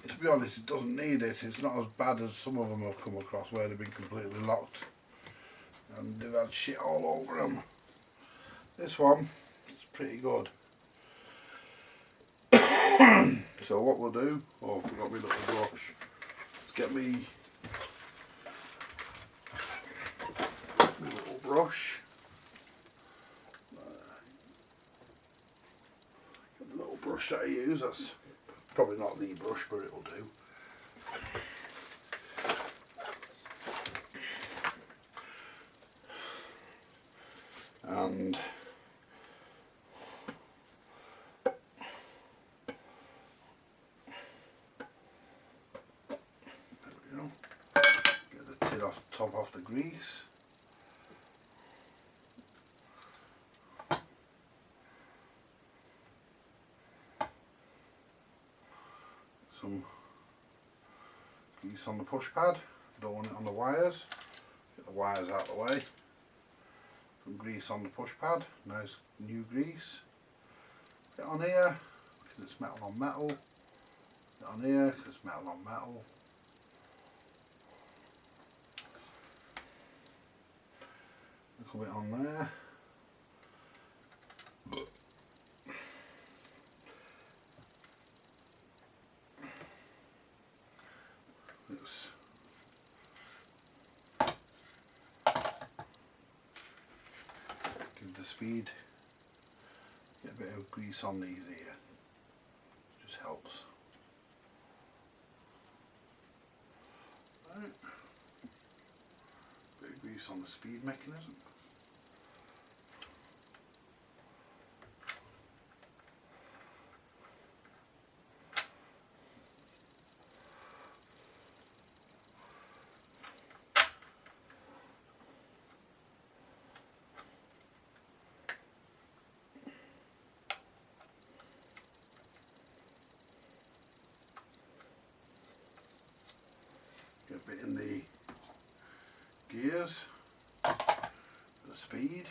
to be honest it doesn't need it. It's not as bad as some of them I've come across where they've been completely locked and they've had shit all over them. This one is pretty good. So what we'll do, oh I forgot my little brush, let's get me a little brush. The little brush that I use, that's probably not the brush, but it'll do. And there we go. Get the tip top off the grease. Some grease on the push pad, don't want it on the wires, get the wires out of the way. Some grease on the push pad, nice new grease. Get on here because it's metal on metal, get on here because it's metal on metal. A little bit on there. Let's give the speed, get a bit of grease on these here, just helps. Right. Bit of grease on the speed mechanism. Get a bit in the gears, the speed.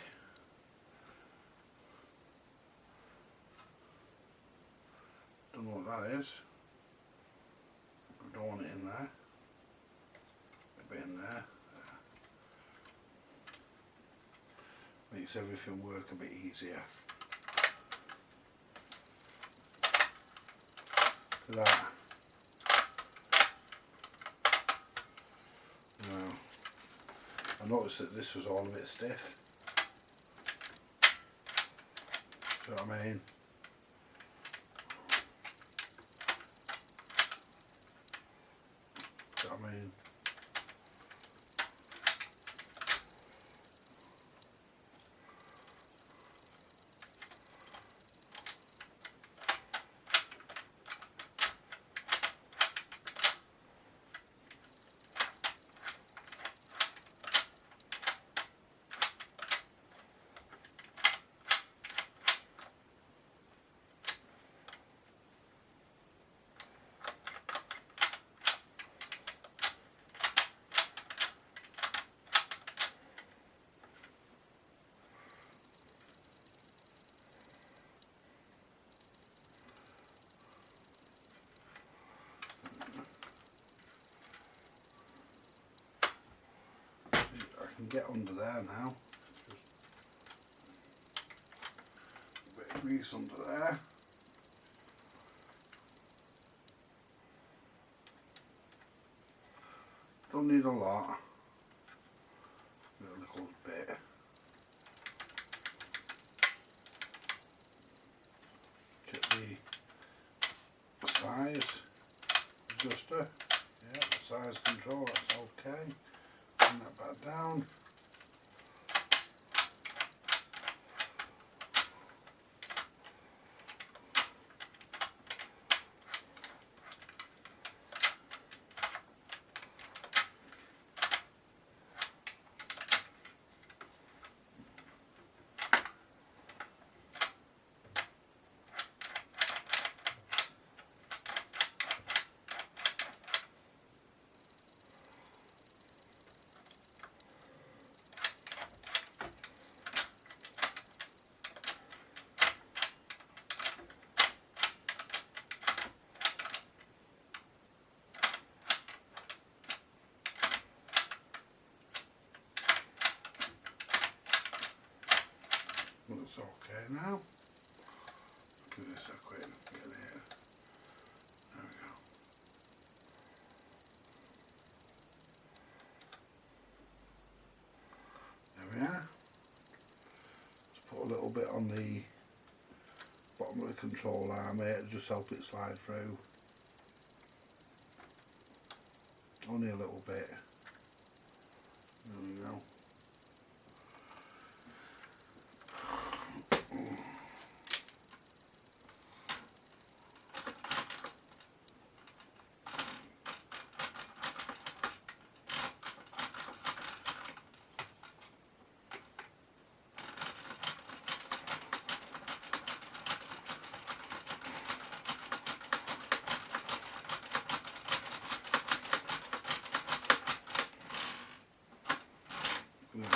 Don't know what that is. We don't want it in there. A bit in there. Makes everything work a bit easier. Look at that. Now, I noticed that this was all a bit stiff. See what I mean? See what I mean? Get under there now. Just a bit of grease under there. Don't need a lot. A little bit. Check the size adjuster. Yeah, the size control, that's okay. Bring that back down. Looks okay now. Give this a quick get here. There we go. There we are. Just put a little bit on the bottom of the control arm here to just help it slide through. Only a little bit. There we go.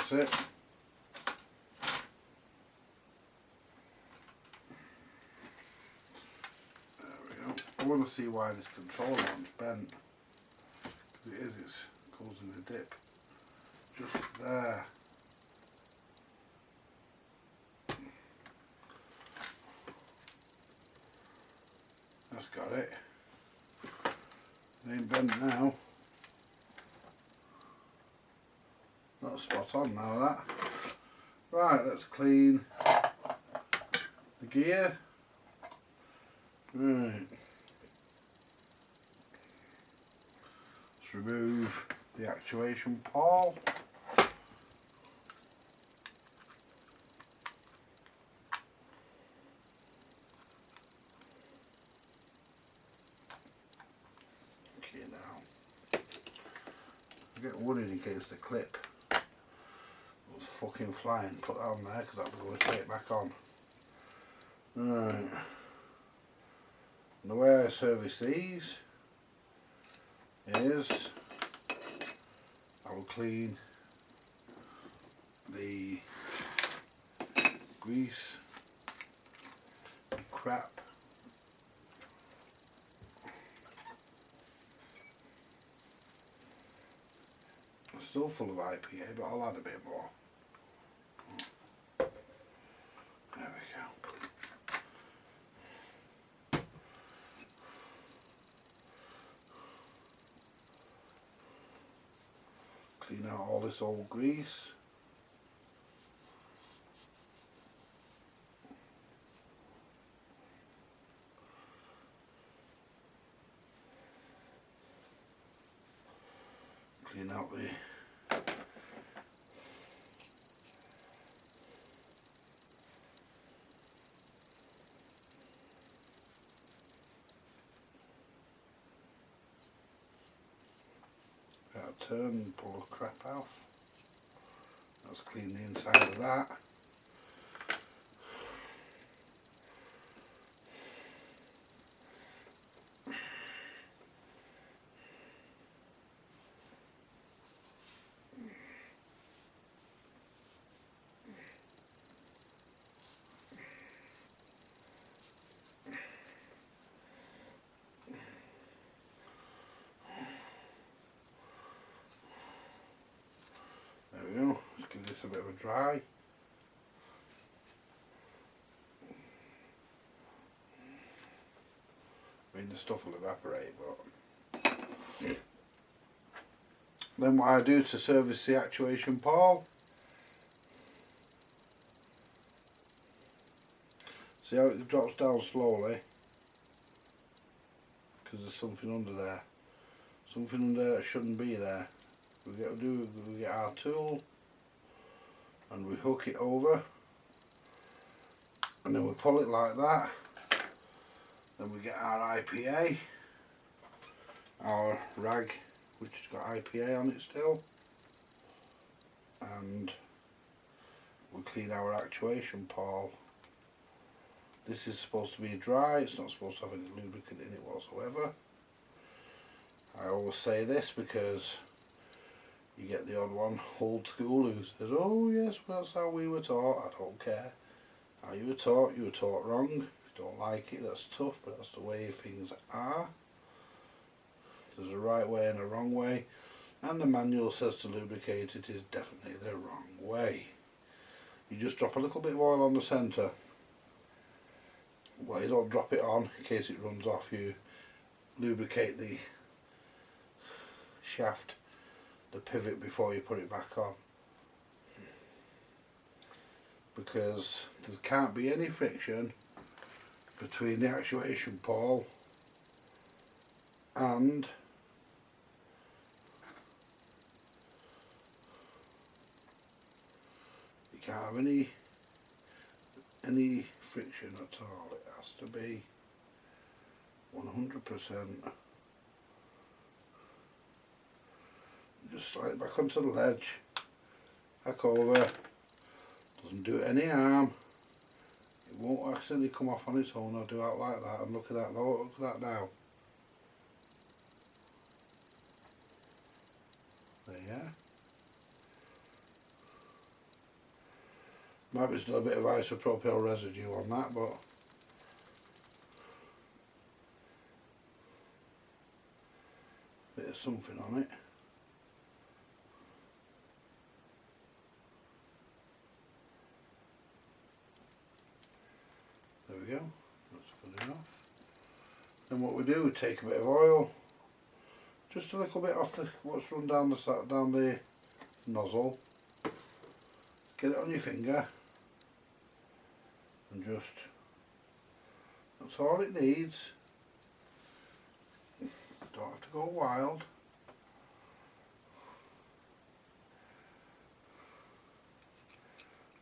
That's it. There we go. I want to see why this control arm's bent. Because it's causing the dip. Just there. That's got it. It ain't bent now. Not spot on now, that. Right, let's clean the gear. Right. Let's remove the actuation pawl. Okay, now. I get worried in case the clip was fucking flying. Put that on there because that'll be going straight back on. Right. And the way I service these is I will clean the grease, crap, it's still full of IPA, but I'll add a bit more. There we go. Clean out all this old grease. Clean out the turn and pull the crap off. Let's clean the inside of that. There we go, let's give this a bit of a dry. I mean, the stuff will evaporate, but then what I do to service the actuation pawl, see how it drops down slowly, because there's something under there. Something under there that shouldn't be there. We get our tool and we hook it over, and then we pull it like that. Then we get our IPA, our rag which has got IPA on it still, and we clean our actuation pawl. This is supposed to be dry, it's not supposed to have any lubricant in it whatsoever. I always say this because you get the odd one, old school, who says, oh yes, well, that's how we were taught. I don't care how you were taught wrong. If you don't like it, that's tough, but that's the way things are. There's a right way and a wrong way, and the manual says to lubricate it is definitely the wrong way. You just drop a little bit of oil on the centre. Well, you don't drop it on in case it runs off. You lubricate the shaft, the pivot, before you put it back on, because there can't be any friction between the actuation pawl and you can't have any friction at all. It has to be 100%. Just slide it back onto the ledge, back over, doesn't do it any harm, it won't accidentally come off on its own or do out like that. And look at that, look at that now. There you are. Might be still a bit of isopropyl residue on that, but a bit of something on it. There we go, that's good enough. Then what we do, we take a bit of oil, just a little bit off what's run down the nozzle. Get it on your finger, and just, that's all it needs. Don't have to go wild.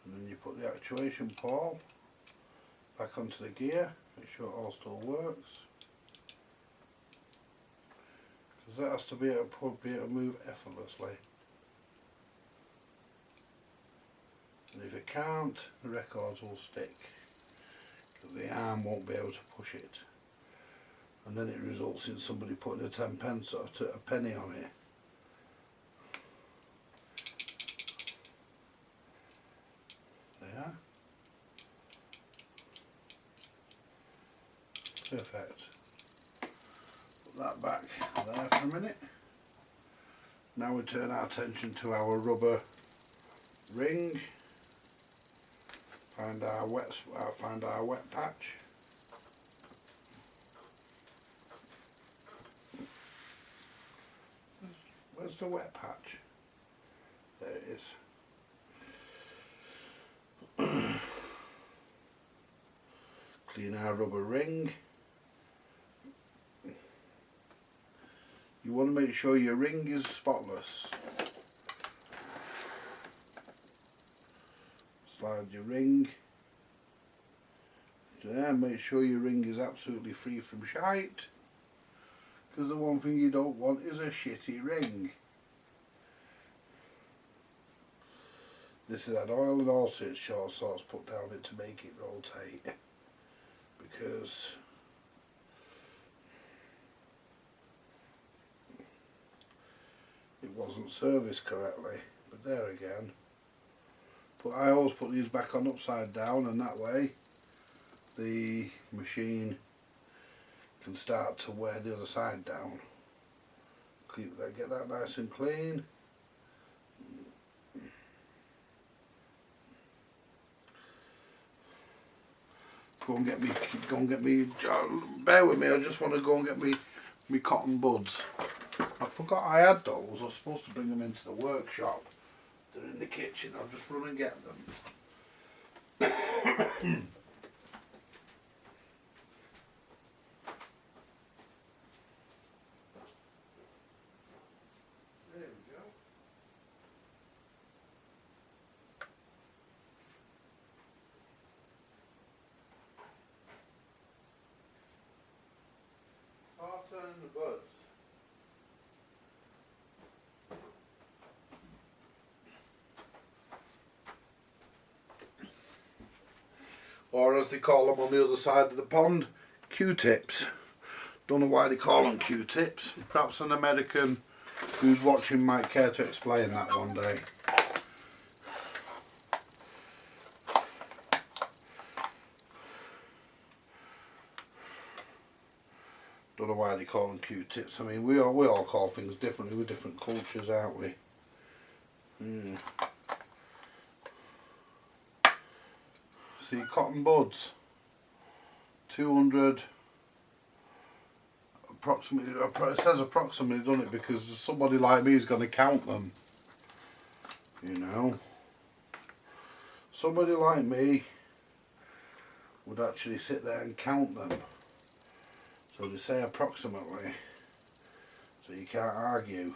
And then you put the actuation ball back onto the gear, make sure it all still works. Because that has to be able to move effortlessly. And if it can't, the records will stick. Because the arm won't be able to push it. And then it results in somebody putting a 10p or a penny on it. There. Perfect. Put that back there for a minute. Now we turn our attention to our rubber ring. Find our wet patch. Where's the wet patch? There it is. Clean our rubber ring. You want to make sure your ring is spotless. Slide your ring there, make sure your ring is absolutely free from shite, because the one thing you don't want is a shitty ring. This has had oil and all sorts put down it to make it rotate, because it wasn't serviced correctly. But there again, but I always put these back on upside down, and that way the machine can start to wear the other side down. Get that nice and clean. Go and get me, bear with me, I just want to go and get me cotton buds. I forgot I had those. I was supposed to bring them into the workshop. They're in the kitchen. I'll just run and get them. There we go. Tartan buds. Or as they call them on the other side of the pond, Q-tips. Don't know why they call them Q-tips. Perhaps an American who's watching might care to explain that one day. Don't know why they call them Q-tips. I mean, we all call things differently with different cultures, aren't we? See, cotton buds, 200, approximately, it says approximately, doesn't it, because somebody like me is going to count them, you know. Somebody like me would actually sit there and count them. So they say approximately, so you can't argue.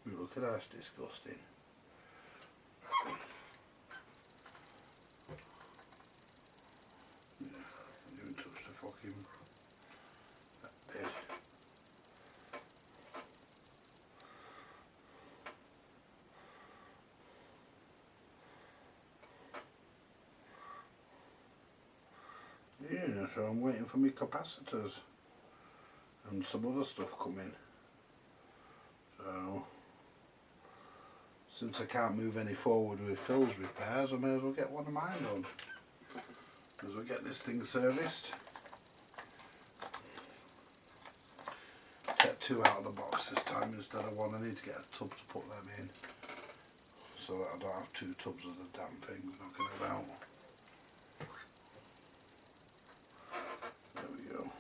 Look at that, that's disgusting. Yeah, I didn't even touch the fucking that bit. Yeah, so I'm waiting for my capacitors and some other stuff coming. So since I can't move any forward with Phil's repairs, I may as well get one of mine done. As we get this thing serviced. Take 2 out of the box this time instead of 1. I need to get a tub to put them in, so that I don't have 2 tubs of the damn things knocking about. There we go.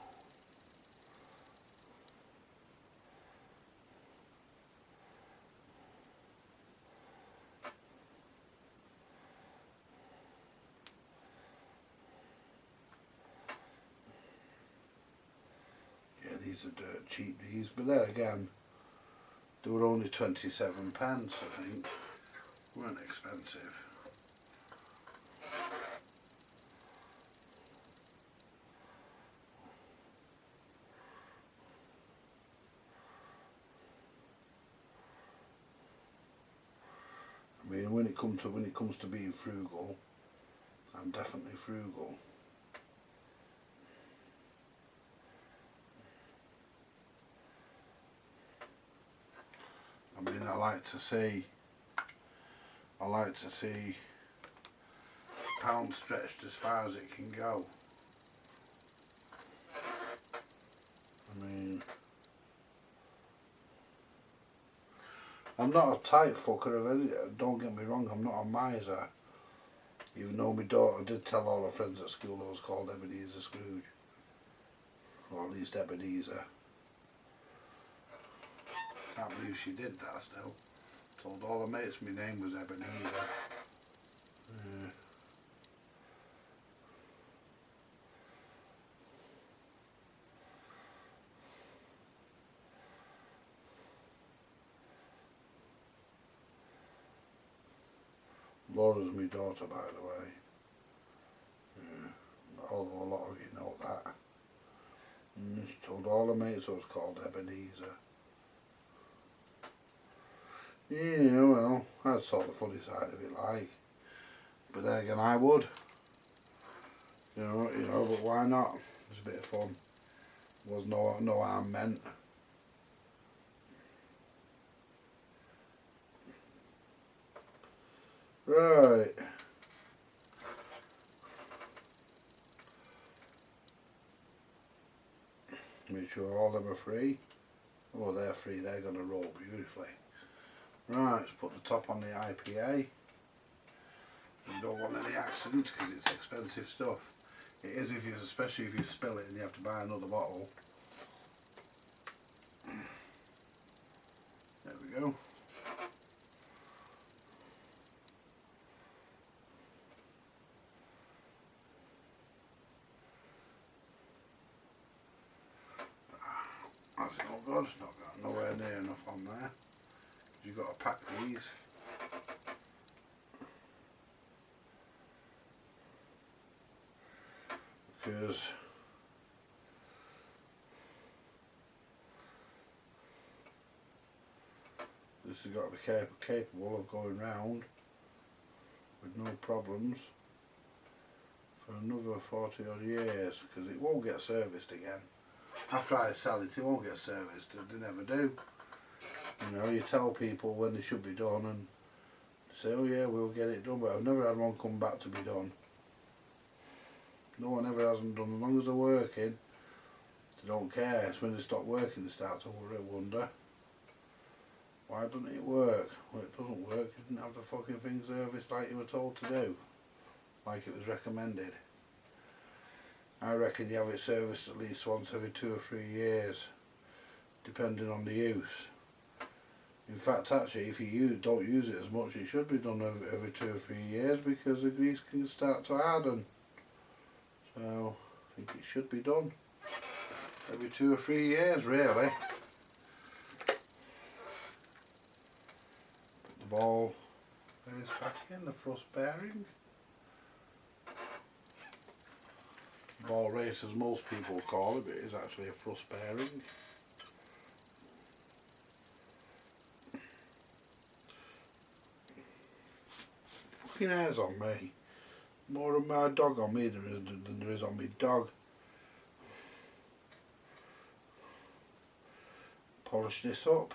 These are dirt cheap, these, but there again, they were only 27 pence, I think. Weren't expensive. I mean, when it comes to being frugal, I'm definitely frugal. I mean, I like to see pound stretched as far as it can go. I mean, I'm not a tight fucker of any, don't get me wrong, I'm not a miser. Even though my daughter did tell all her friends at school I was called Ebenezer Scrooge. Or at least Ebenezer. Can't believe she did that still. Told all her mates my name was Ebenezer. Laura's my daughter, by the way. Although a lot of you know that. She told all her mates I was called Ebenezer. Yeah, well, that's sort of the funny side of it, like. But then again, I would. You know, but why not? It's a bit of fun. There was no harm meant. Right. Make sure all of them are free. Oh, they're free. They're going to roll beautifully. Right, let's put the top on the IPA. You don't want any accidents because it's expensive stuff. It is, especially if you spill it and you have to buy another bottle. There we go. That's not good. Not got nowhere near enough on there. You've got to pack these. Because this has got to be capable of going round with no problems for another 40 odd years, because it won't get serviced again. After I sell it, it won't get serviced. They never do. You know, you tell people when they should be done and say, oh yeah, we'll get it done, but I've never had one come back to be done. No one ever hasn't done. As long as they're working, they don't care. It's when they stop working they start to wonder, why doesn't it work? Well, it doesn't work. You didn't have the fucking thing serviced like you were told to do, like it was recommended. I reckon you have it serviced at least once every 2 or 3 years, depending on the use. In fact, actually, if you don't use it as much, it should be done every 2 or 3 years, because the grease can start to harden. So, I think it should be done every 2 or 3 years, really. Put the ball bearings back in, the thrust bearing. Ball race, as most people call it, but it is actually a thrust bearing. Fucking hairs on me. More of my dog on me than there is on me dog. Polish this up.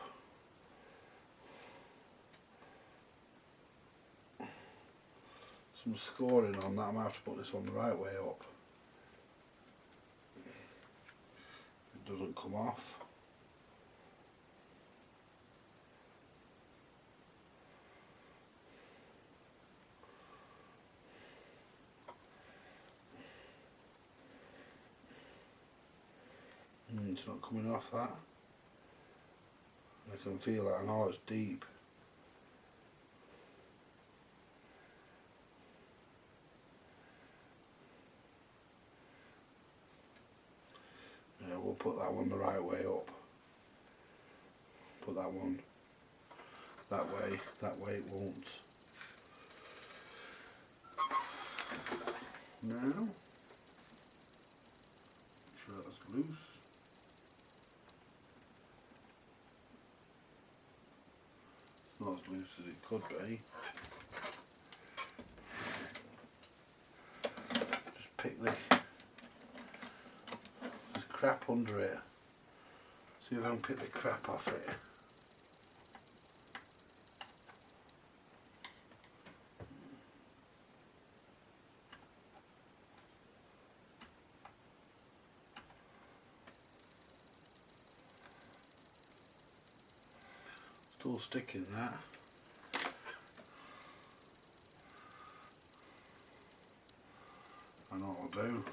some scoring on that. I might have to put this one the right way up. It doesn't come off. It's not coming off that. I can feel it, I know it's deep. Yeah, we'll put that one the right way up. Put that one that way it won't. Now, make sure that's loose. Not as loose as it could be. Just pick there's crap under it. See if I can pick the crap off it. Still sticking that. I know what I'll do.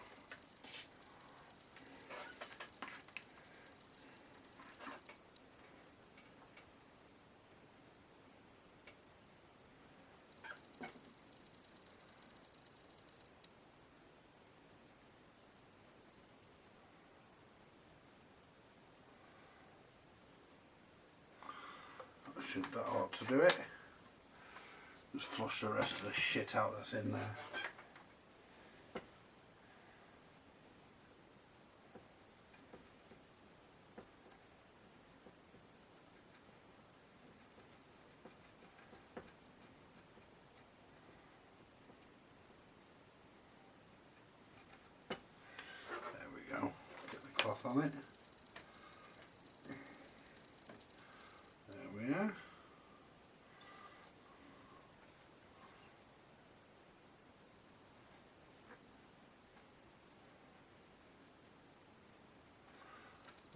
That ought to do it. Just flush the rest of the shit out that's in there. There we go. Get the cloth on it. There we are.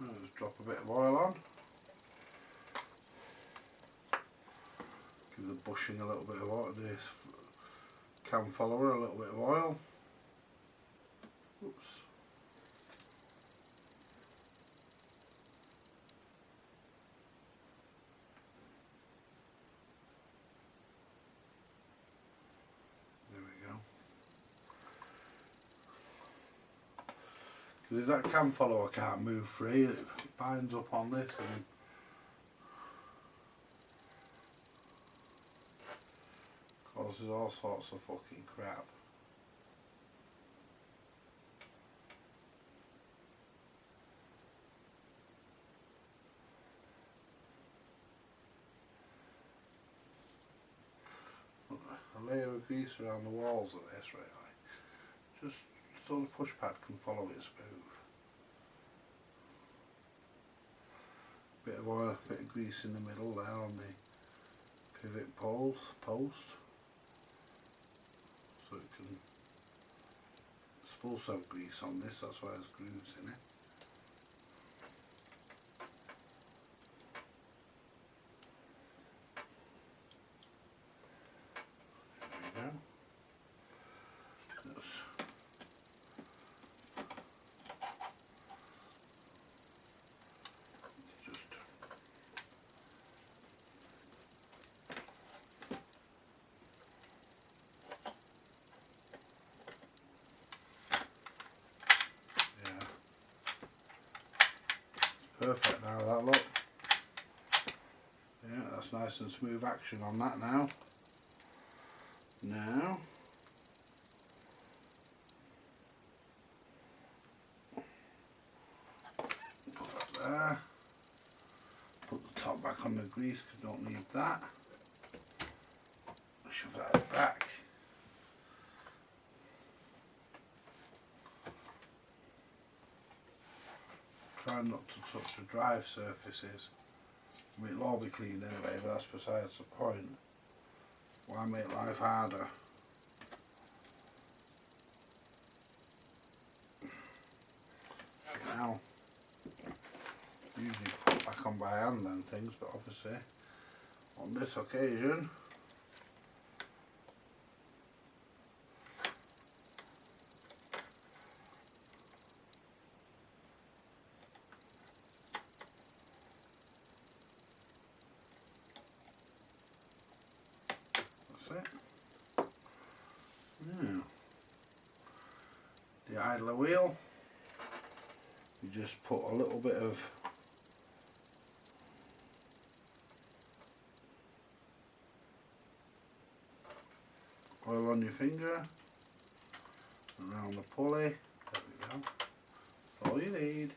I'll just drop a bit of oil on. Give the bushing a little bit of oil. This cam follower a little bit of oil. Oops. If that cam follower can't move free, it binds up on this and causes all sorts of fucking crap. A layer of grease around the walls of this really, just so the push pad can follow it smooth. Bit of oil, bit of grease in the middle there on the pivot post, so it can. It's supposed to have grease on this, that's why there's grooves in it. There we go. Perfect now, that look. Yeah, that's nice and smooth action on that now. Now, put that there. Put the top back on the grease because you don't need that. Shove that back. Try not to touch the drive surfaces. I mean, it'll all be clean anyway, but that's besides the point. Why make life harder? by hand and things, but obviously on this occasion that's it. Now, the idler wheel, you just put a little bit of oil on your finger, around the pulley, there we go, that's all you need.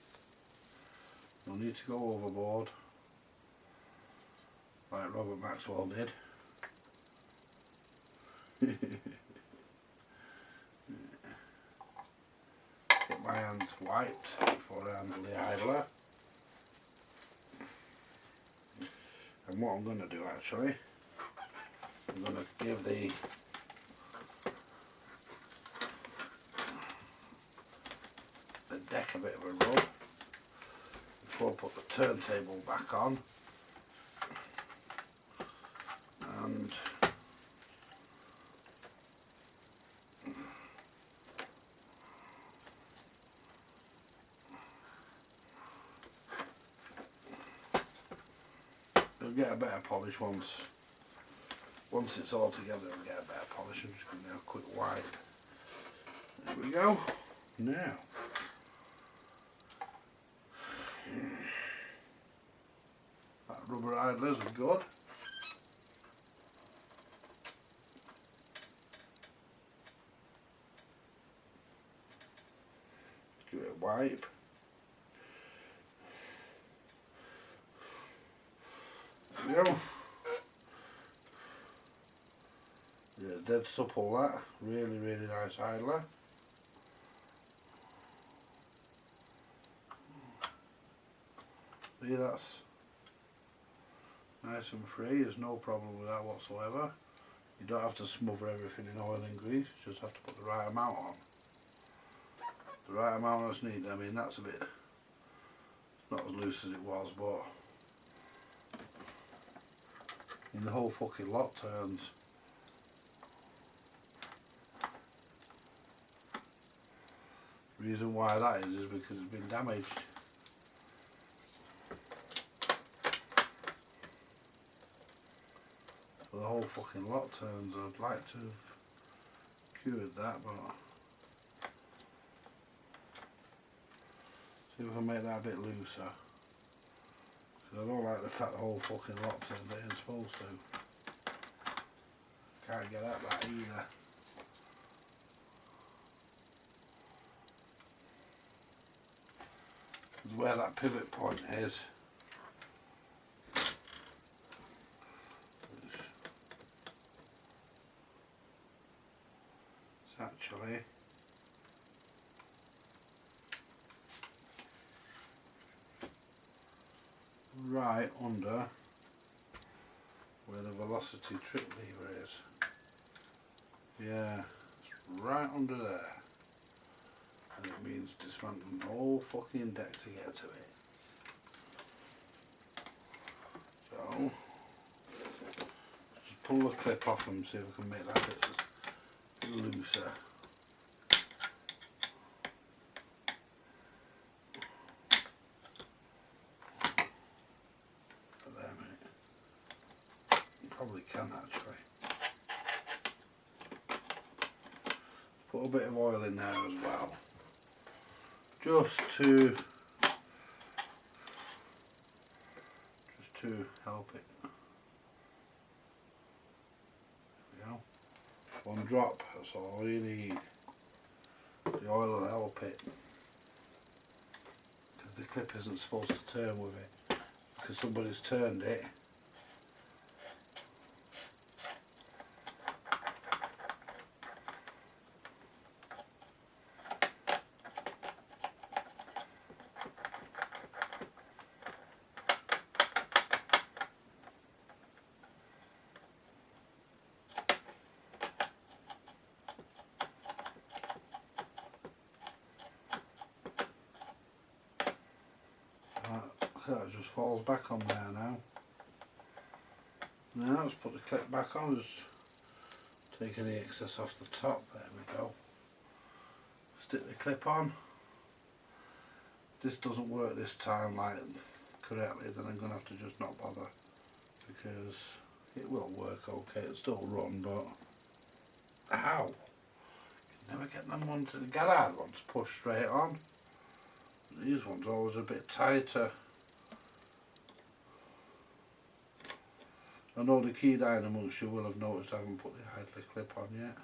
No need to go overboard like Robert Maxwell did. Get my hands wiped before I handle the idler. And what I'm going to do actually, I'm going to give the deck a bit of a rub before I put the turntable back on, and you'll get a better polish once it's all together. You'll get a better polish. I'm just going to do a quick wipe. There we go. Now that rubber idlers are good. Give it a wipe. There we go. Yeah, dead supple that. Really, really nice idler. See, that's nice and free. There's no problem with that whatsoever. You don't have to smother everything in oil and grease. You just have to put the right amount on. The right amount that's needed. I mean, that's a bit, it's not as loose as it was, but in the whole fucking lot turns. The reason why that is because it's been damaged. So the whole fucking lot turns. I'd like to have cured that, but see if I can make that a bit looser. Because I don't like the fact the whole fucking lot turns. It ain't supposed to. Can't get at that either. Because where that pivot point is, it's actually right under where the velocity trip lever is. Yeah, it's right under there. And it means dismantling the whole fucking deck to get to it. So, just pull the clip off and see if I can make that a bit looser. There, mate. You probably can actually. Put a bit of oil in there as well. Just to help it. There we go. One drop, that's all you need. The oil will help it. Because the clip isn't supposed to turn with it. Because somebody's turned it. Look at that, it just falls back on there now. Now let's put the clip back on, just take any excess off the top, there we go. Stick the clip on. If this doesn't work this time like correctly, then I'm going to have to just not bother, because it will work okay, it'll still run, but ow! You can never get them ones, the garage ones pushed straight on. These ones are always a bit tighter. I know the key dynamos, you will have noticed I haven't put the idler clip on yet.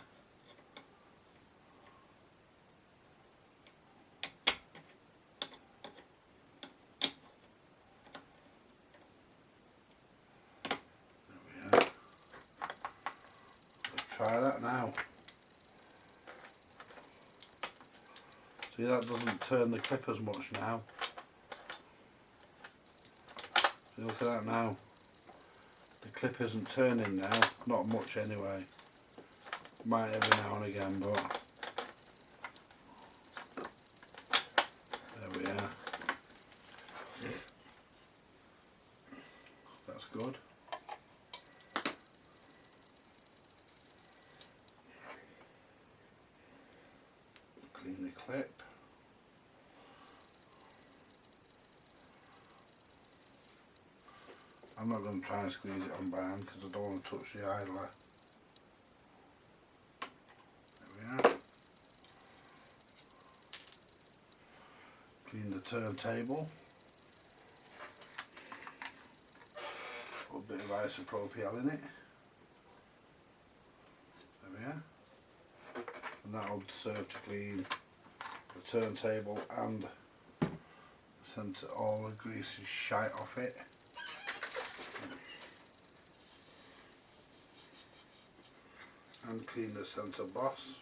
There we are. Let's try that now. See, that doesn't turn the clip as much now. See, look at that now. The clip isn't turning now, not much anyway. Might every now and again, but there we are. That's good. Clean the clip. I'm not going to try and squeeze it on by hand because I don't want to touch the idler. There we are. Clean the turntable. Put a bit of isopropyl in it. There we are. And that'll serve to clean the turntable and centre all the greasy shite off it. And clean the centre boss,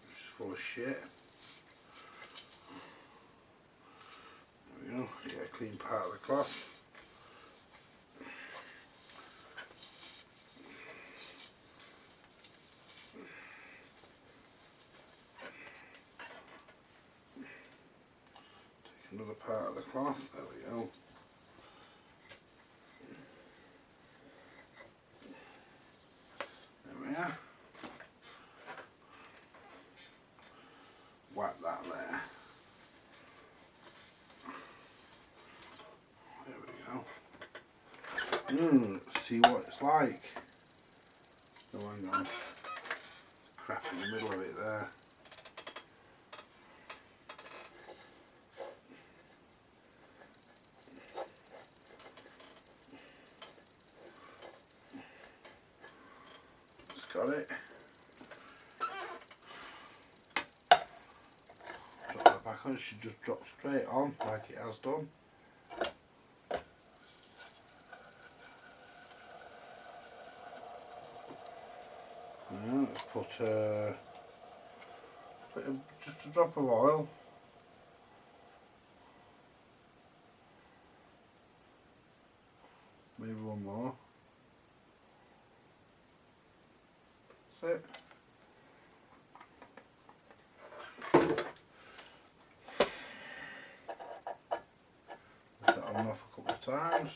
which is full of shit. There we go, get a clean part of the cloth. Take another part of the cloth, there we go. Wipe that there. There we go. Let's see what it's like. Oh, hang on. Crap in the middle of it there. It's got it. Back on, it should just drop straight on like it has done. Now let's put just a drop of oil. Maybe one more. That's it. Off a couple of times.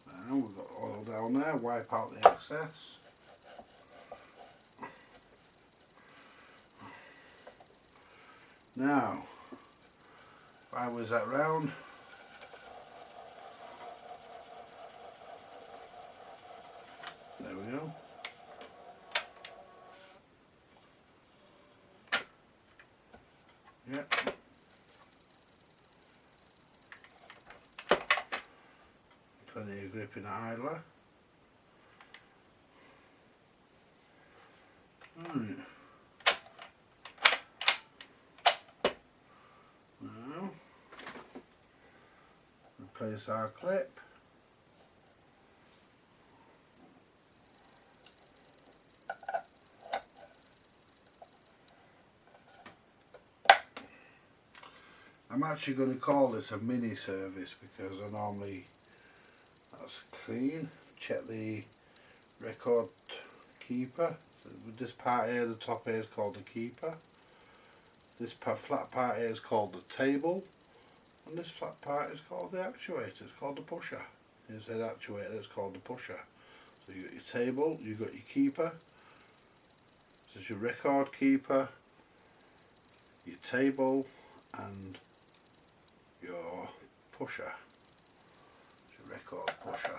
Now we've got oil down there, wipe out the excess. Now, if I whiz that round, there we go. Yep. Plenty of grip in the idler. Right. Now, replace our clip. I'm actually going to call this a mini service because I normally, that's clean, check the record keeper, This part here, the top here, is called the keeper. This flat part here is called the table, and this flat part is called the actuator. It's called the pusher. Here's the actuator. It's called the pusher. So you got your table, you got your keeper. This is your record keeper, your table, and your pusher. It's your record pusher.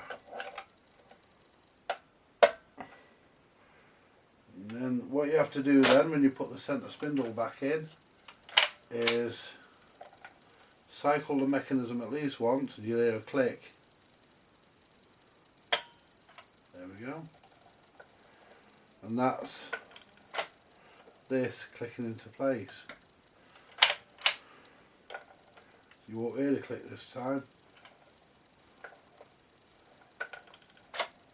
And then what you have to do then when you put the centre spindle back in is cycle the mechanism at least once and you'll hear a click. There we go. And that's this clicking into place. You won't hear the click this time.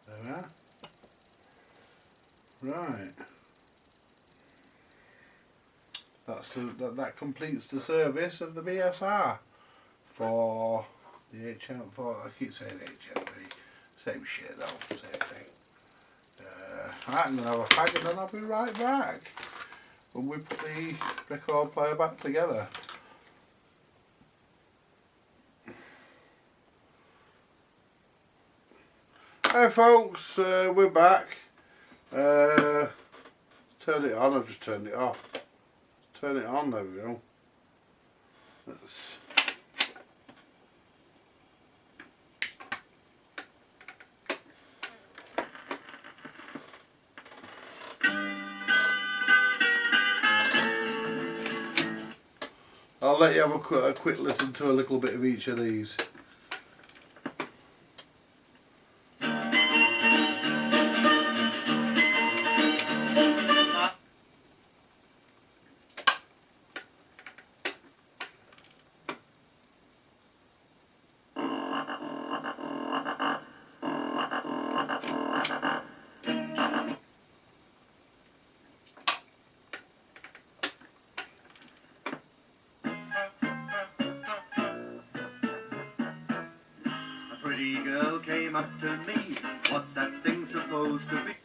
There we are. Right. That completes the service of the BSR for the HM4. I keep saying HMV. Same shit though. Same thing. Right, I'm gonna have a fag and then I'll be right back when we put the record player back together. Hi folks, we're back. Turn it on, I've just turned it off. Turn it on, there we go. I'll let you have a quick listen to a little bit of each of these. Pretty girl came up to me, what's that thing supposed to be?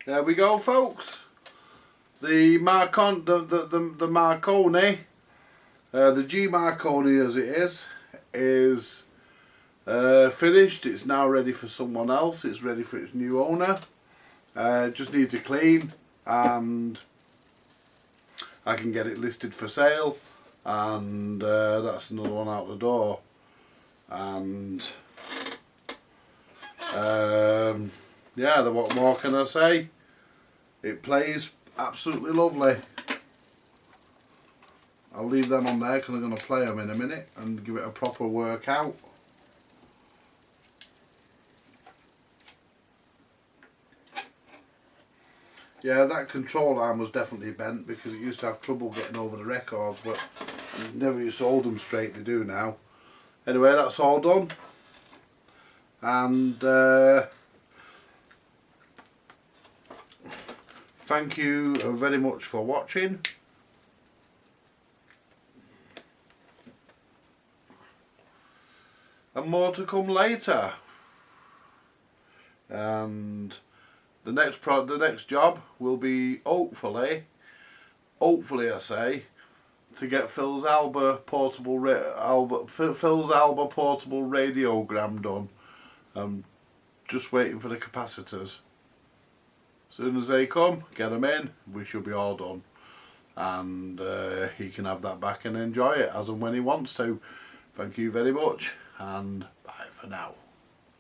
There we go, folks. The Marconi, the Marconi, the G Marconi as it is finished. It's now ready for someone else. It's ready for its new owner. Just needs a clean, and I can get it listed for sale. And that's another one out the door. And yeah, what more can I say? It plays absolutely lovely. I'll leave them on there because I'm going to play them in a minute and give it a proper workout. Yeah, that control arm was definitely bent because it used to have trouble getting over the records, but never used to hold them straight. They do now. Anyway, that's all done. And thank you very much for watching. And more to come later. And the next job will be hopefully I say, to get Phil's Alba portable radiogram done. I'm just waiting for the capacitors. As soon as they come, get them in, we should be all done. And he can have that back and enjoy it as and when he wants to. Thank you very much, and bye for now.